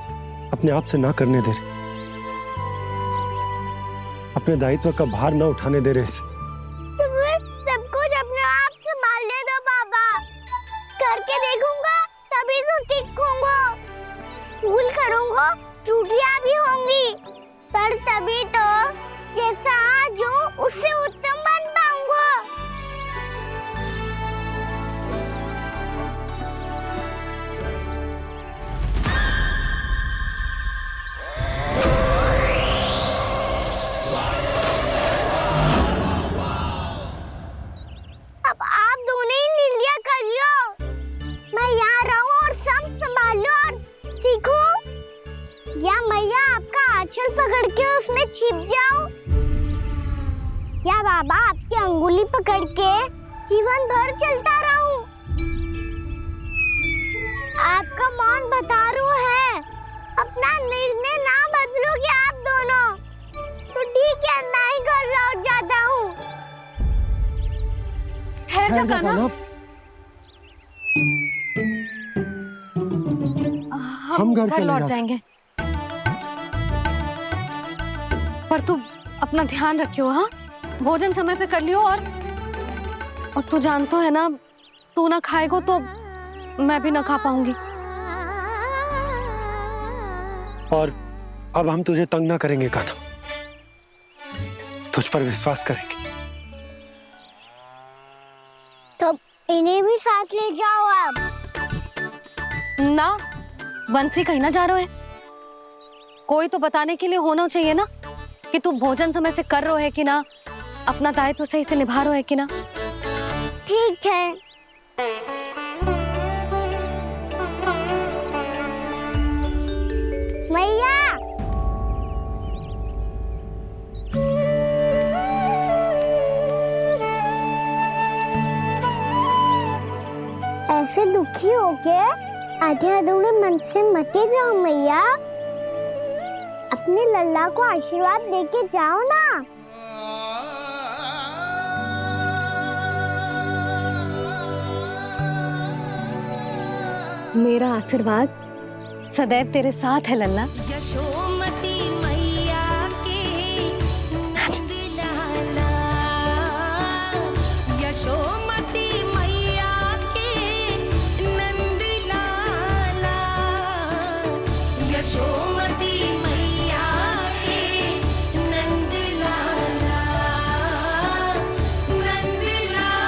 अपने आप से ना करने दे रहे, अपने दायित्व का भार ना उठाने दे रहे इसे। तो फिर सब कुछ अपने आप से संभालने दो बाबा। करके देखूंगा तभी तो सीखूंगा। भूल करूंगा, त्रुटियां भी होंगी, पर तभी तो जैसा आज हूं उससे उत्तम बन पाऊंगा। अब आप दोनों ही निर्णय कर लो। मैं यहाँ रहूं और सब संभाल लूं और सीखूं, या मैया आपका आंचल पकड़ के उसमें छिप जाऊं, या बाबा आपकी अंगुली पकड़ के जीवन भर चलता रहूं। आपका मौन बता रहा है, अपना निर्णय ना बदलोगे आप दोनों तो ठीक है, मैं ही घर लौट जाता हूँ। ठहर जा कान्हा, हम घर लौट जाएंगे, पर तू अपना ध्यान रखियो। हाँ, भोजन समय पे कर लियो। और तू जानतो है ना, तू ना खाएगो तो मैं भी ना खा पाऊंगी। और अब हम तुझे तंग ना करेंगे कान्हा, तुझ पर विश्वास करेंगे। तो इन्हें भी साथ ले जाओ अब। ना, बंसी कहीं ना जा रहे है? कोई तो बताने के लिए होना चाहिए ना कि तू भोजन समय से कर रहे है कि ना, अपना दायित्व सही से निभा रहे है कि ना। ठीक है। मैया ऐसे दुखी होके आधे अधूरे मन से मत जाओ मैया, अपने लल्ला को आशीर्वाद देके जाओ ना। मेरा आशीर्वाद सदैव तेरे साथ है लल्ला। यशोमती मैया के नंद लाला, यशोमती मैया के नंद लाला, यशोमती मैया के नंद लाला, नंद लाला।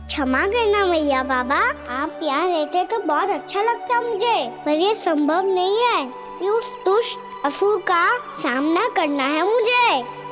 क्षमा करना मैया बाबा, आप यहाँ रहते तो बहुत अच्छा लगता मुझे, पर ये संभव नहीं है कि उस दुष्ट असुर का सामना करना है मुझे।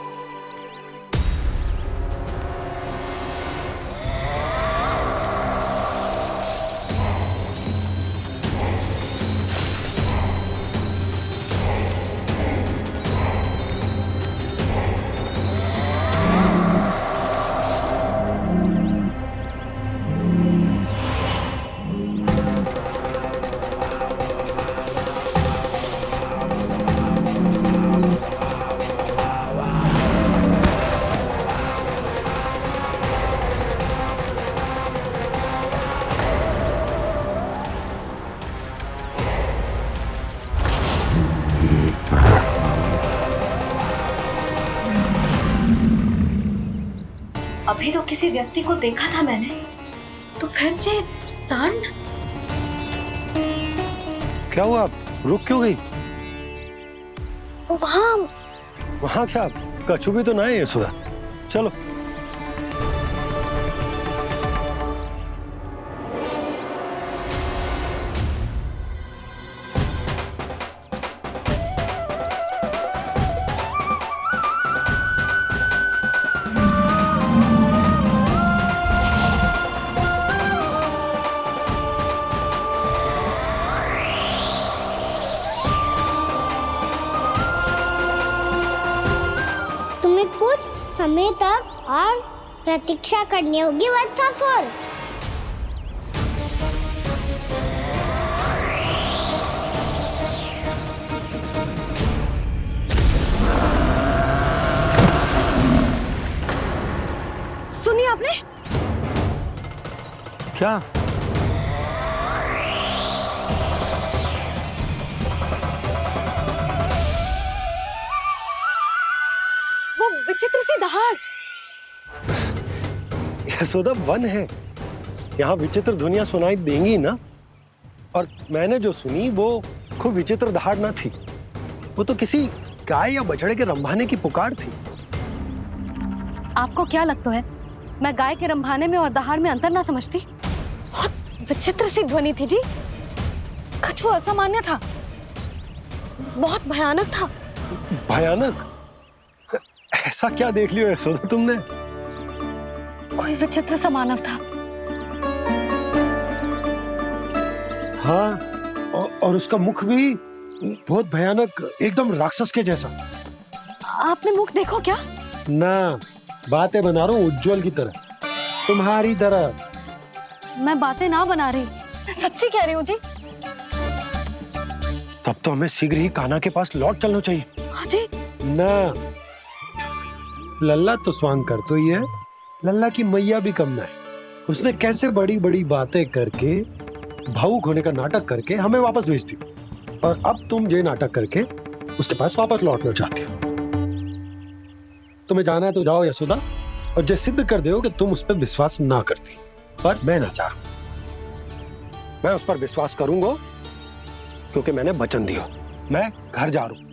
अभी तो किसी व्यक्ति को देखा था मैंने, तो फिर से सांड। क्या हुआ, रुक क्यों गई? वहाँ क्या कछु भी तो ना है यशोदा, चलो। कुछ समय तक और प्रतीक्षा करनी होगी वत्सासुर। सुनिए आपने क्या? विचित्र सी दहाड़। यशोदा वन है, यहाँ विचित्र ध्वनियां सुनाई देंगी ना। और मैंने जो सुनी वो खूब विचित्र दहाड़ ना थी, वो तो किसी गाय या बछड़े के रंभाने की पुकार थी। आपको क्या लगता है मैं गाय के रंभाने में और दहाड़ में अंतर ना समझती? बहुत विचित्र सी ध्वनि थी जी, कुछ असामान्य था, बहुत भयानक था। भयानक? ऐसा क्या देख लियो यशोदा तुमने? कोई विचित्र सा मानव था। हाँ, और उसका मुख भी बहुत भयानक, एकदम राक्षस के जैसा। आपने मुख देखो क्या? ना, बातें बना रहा हूँ उज्जवल की तरह, तुम्हारी तरह। मैं बातें ना बना रही, मैं सच्ची कह रही हूँ जी। तब तो हमें शीघ्र ही कान्हा के पास लौट चलना चाहिए। हाँ जी। ना, लल्ला तो स्वांग कर तो ही है, लल्ला की मैया भी कम ना है। उसने कैसे बड़ी बड़ी बातें करके, भावुक होने का नाटक करके हमें वापस भेज दी, और अब तुम ये नाटक करके उसके पास वापस लौटना चाहती हो। तुम्हें जाना है तो जाओ यशोदा, और ये सिद्ध कर दो कि तुम उस पर विश्वास ना करती। पर मैं ना चाहूं, मैं उस पर विश्वास करूंगा क्योंकि मैंने वचन दिया। मैं घर जा रहा हूं।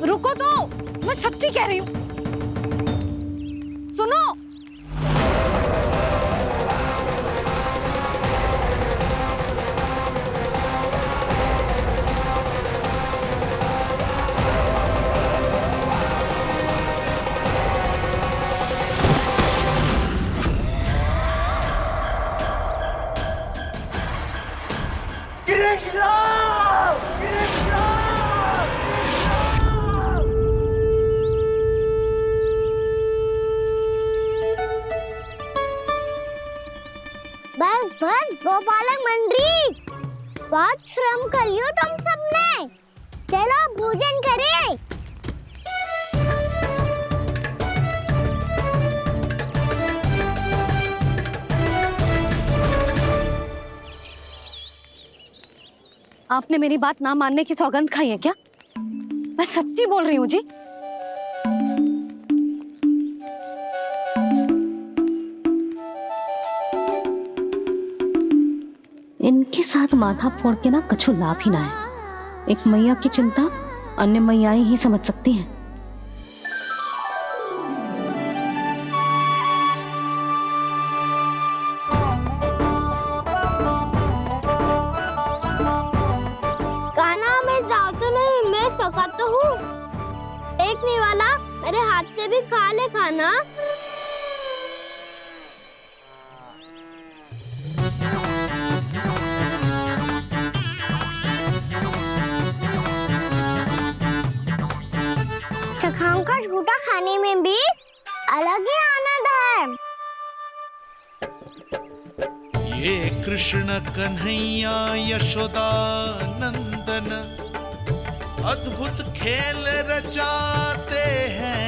रुको तो, मैं सच्ची कह रही हूँ। सुनो। बस बस गोपालक मंडली, बहुत श्रम कर लियो तुम सबने। चलो भोजन करें। आपने मेरी बात ना मानने की सौगंध खाई है क्या? मैं सच्ची बोल रही हूँ जी। इनके साथ माथा फोड़ के ना कछु लाभ ही ना है। एक मैया की चिंता अन्य मैयाएं ही समझ सकती हैं। कान्हा मैं जाऊँ तो नहीं, मैं सका तो हूँ। एक नहीं वाला मेरे हाथ से भी खा ले खाना। चखाओं का झूठा खाने में भी अलग ही आनंद है। ये कृष्ण कन्हैया यशोदा नंदन अद्भुत खेल रचाते हैं,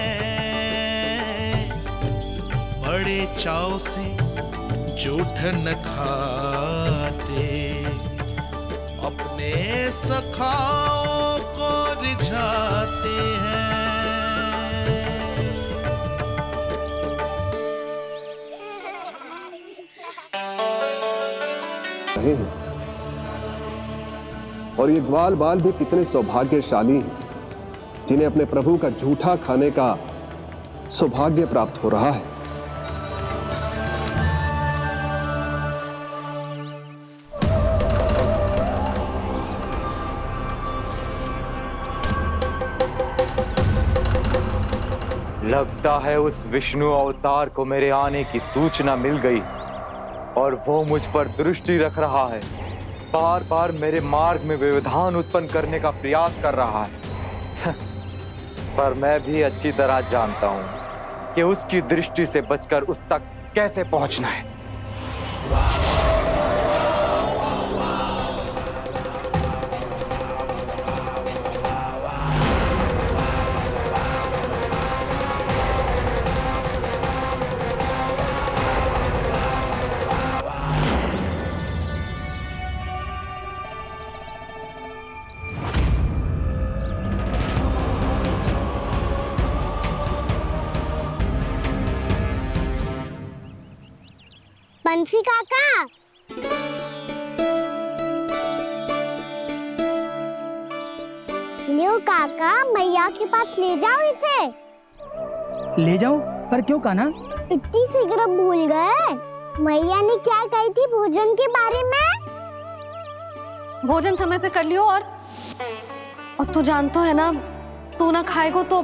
बड़े चाव से जूठन खाते, अपने सखाओं को रिझाते हैं। और ये ग्वाल बाल भी कितने सौभाग्यशाली हैं जिन्हें अपने प्रभु का जूठा खाने का सौभाग्य प्राप्त हो रहा है। लगता है उस विष्णु अवतार को मेरे आने की सूचना मिल गई और वो मुझ पर दृष्टि रख रहा है। बार बार मेरे मार्ग में व्यवधान उत्पन्न करने का प्रयास कर रहा है। पर मैं भी अच्छी तरह जानता हूं कि उसकी दृष्टि से बचकर उस तक कैसे पहुंचना है। बंसी काका, लियो काका, मैया के पास ले जाओ इसे। ले जाओ? पर क्यों कान्हा? इतनी शीघ्र भूल गए? मैया ने क्या कही थी भोजन के बारे में? भोजन समय पे कर लियो। और तू जानता है ना, तू ना खाएगो तो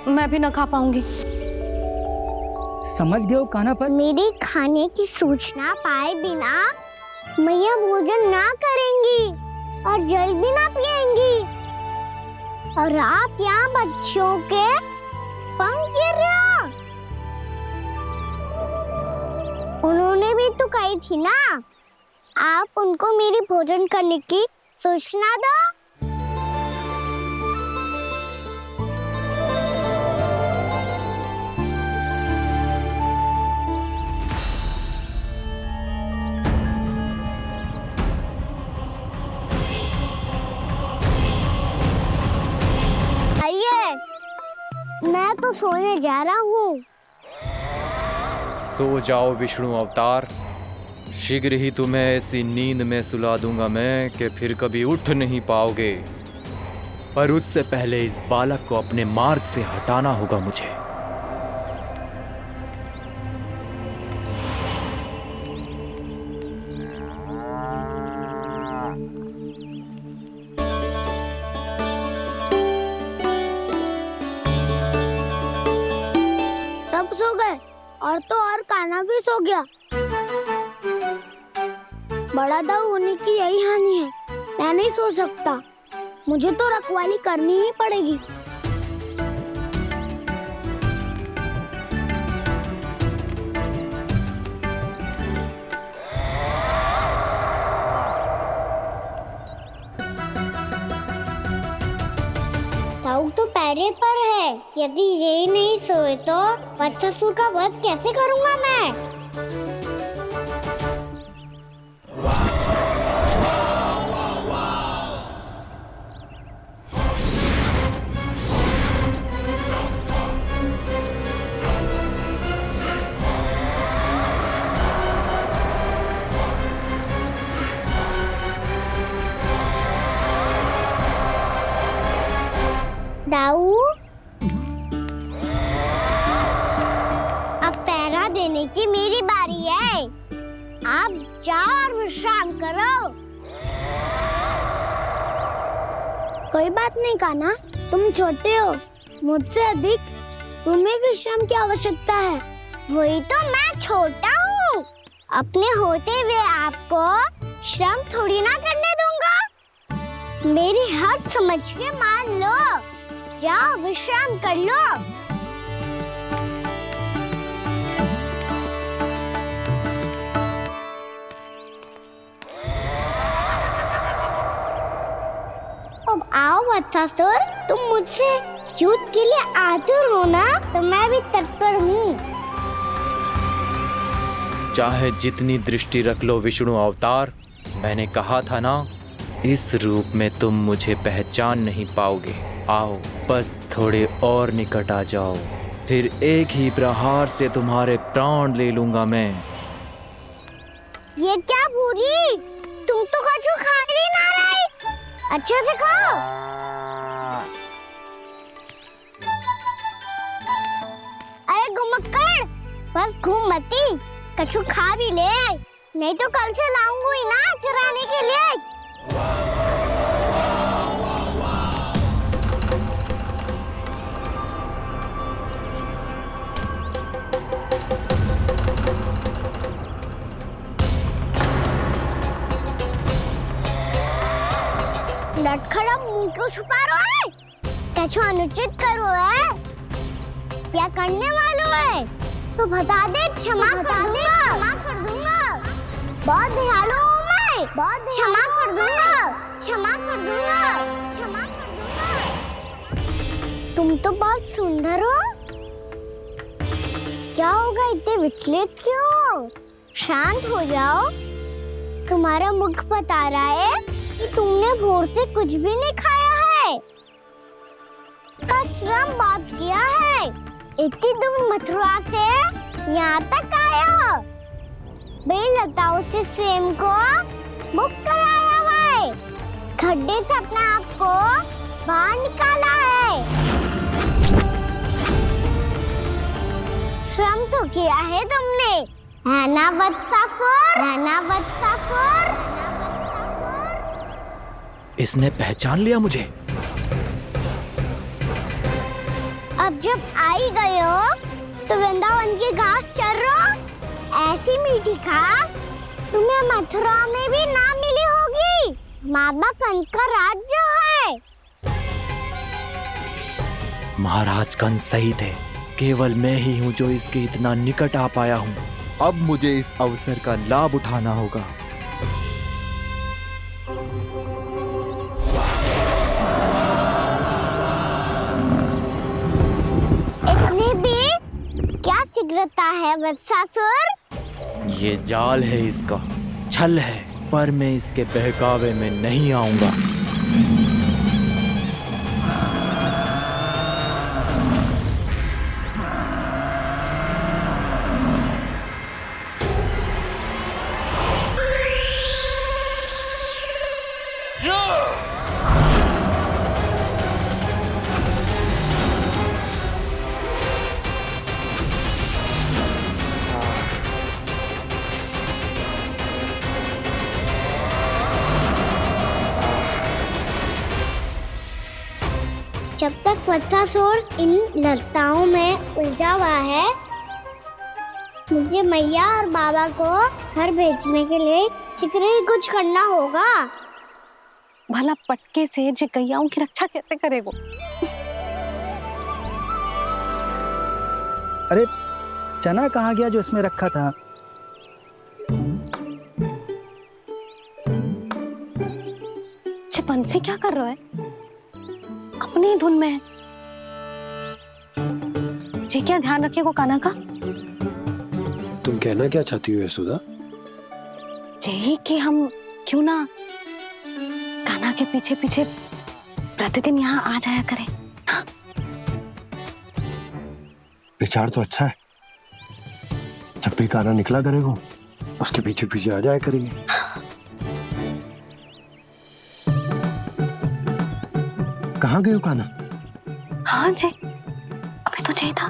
मैं भी ना खा पाऊंगी। समझ गए हो कान्हा? पर मेरे खाने की सूचना पाए बिना मैया भोजन ना करेंगी और जल भी ना पिएंगी। और आप यहाँ बच्चों के पंख गिर रहे हो। उन्होंने भी तो कही थी ना, आप उनको मेरी भोजन करने की सूचना दो। मैं तो सोने जा रहा हूँ। सो जाओ विष्णु अवतार, शीघ्र ही तुम्हें ऐसी नींद में सुला दूंगा मैं कि फिर कभी उठ नहीं पाओगे। पर उससे पहले इस बालक को अपने मार्ग से हटाना होगा मुझे। सब सो गए और तो और कान्हा भी सो गया। बड़ा दाऊ होने की यही हानि है। मैं नहीं सो सकता, मुझे तो रखवाली करनी ही पड़ेगी। यदि ये नहीं सोए तो वत्सासुर का वध कैसे करूंगा मैं? दाऊ, अब पहरा देने की मेरी बारी है। आप जाओ और विश्राम करो। कोई बात नहीं कान्हा, तुम छोटे हो, मुझसे अधिक तुम्हें विश्राम की आवश्यकता है। वही तो मैं छोटा हूँ, अपने होते हुए आपको श्रम थोड़ी ना करने दूंगा। मेरी हद समझ के मान लो, जाओ विश्राम कर लो। अब आओ वत्सासुर, तुम मुझसे युद्ध के लिए आतुर हो ना, तो मैं भी तत्पर हूँ। चाहे जितनी दृष्टि रख लो विष्णु अवतार, मैंने कहा था ना, इस रूप में तुम मुझे पहचान नहीं पाओगे। आओ बस थोड़े और निकट आ जाओ, फिर एक ही प्रहार से तुम्हारे प्राण ले लूंगा मैं। ये क्या भूरी, तुम तो कछु खा ही ना रही, अच्छे से खाओ। अरे घुमक्कड़, बस घूम मती, कछु खा भी ले, नहीं तो कल से लाऊंगी ही ना चुराने के लिए। लटखड़ा मुंह क्यों छुपा रहा है? कछु अनुचित करो है या करने वालों है तो बता दे, क्षमा कर दूंगा। बहुत दयालु हूँ मैं, बहुत क्षमा कर दूंगा। तुम तो बहुत सुंदर हो, क्या होगा, इतने विचलित क्यों हो? शांत हो जाओ, तुम्हारा मुख बता रहा है कि तुमने भोर से कुछ भी नहीं खाया है, बस श्रम बहुत किया है। इतनी दूर मथुरा से यहाँ तक आए हो, बेलताओं से स्वयं को मुक्त कराया है, खड्डे से अपने आप को बाहर निकाला है। श्रम तो किया है तुमने, है ना वत्सासुर? इसने पहचान लिया मुझे। अब जब आई गए हो तो वृंदावन की घास चर रहो, ऐसी मीठी घास तुम्हें मथुरा में भी ना मिली होगी। मामा कंस का राज्य है। महाराज कंस सही थे, केवल मैं ही हूँ जो इसके इतना निकट आ पाया हूँ। अब मुझे इस अवसर का लाभ उठाना होगा। इतनी भी क्या शीघ्रता है वत्सासुर? ये जाल है इसका, छल है, पर मैं इसके बहकावे में नहीं आऊंगा। जब तक वत्सासुर इन लताओं में उलझा हुआ है, मुझे मैया और बाबा को घर भेजने के लिए शीघ्र ही कुछ करना होगा। भला पटके से जे गैयाओं की रक्षा कैसे करेगो? अरे चना कहाँ गया जो इसमें रखा था? बंसी क्या कर रहा है? अपनी धुन में है। जी क्या ध्यान रखिएगा कान्हा का। तुम कहना क्या चाहती हो यशोदा? यही कि हम क्यों ना कान्हा के पीछे पीछे प्रतिदिन यहाँ आ जाया करें। हाँ? विचार तो अच्छा है। जब भी कान्हा निकला करेगा उसके पीछे पीछे आ जाया करेंगे। कहाँ गए हो कान्हा? हाँ जी, अभी तो चाहिए था।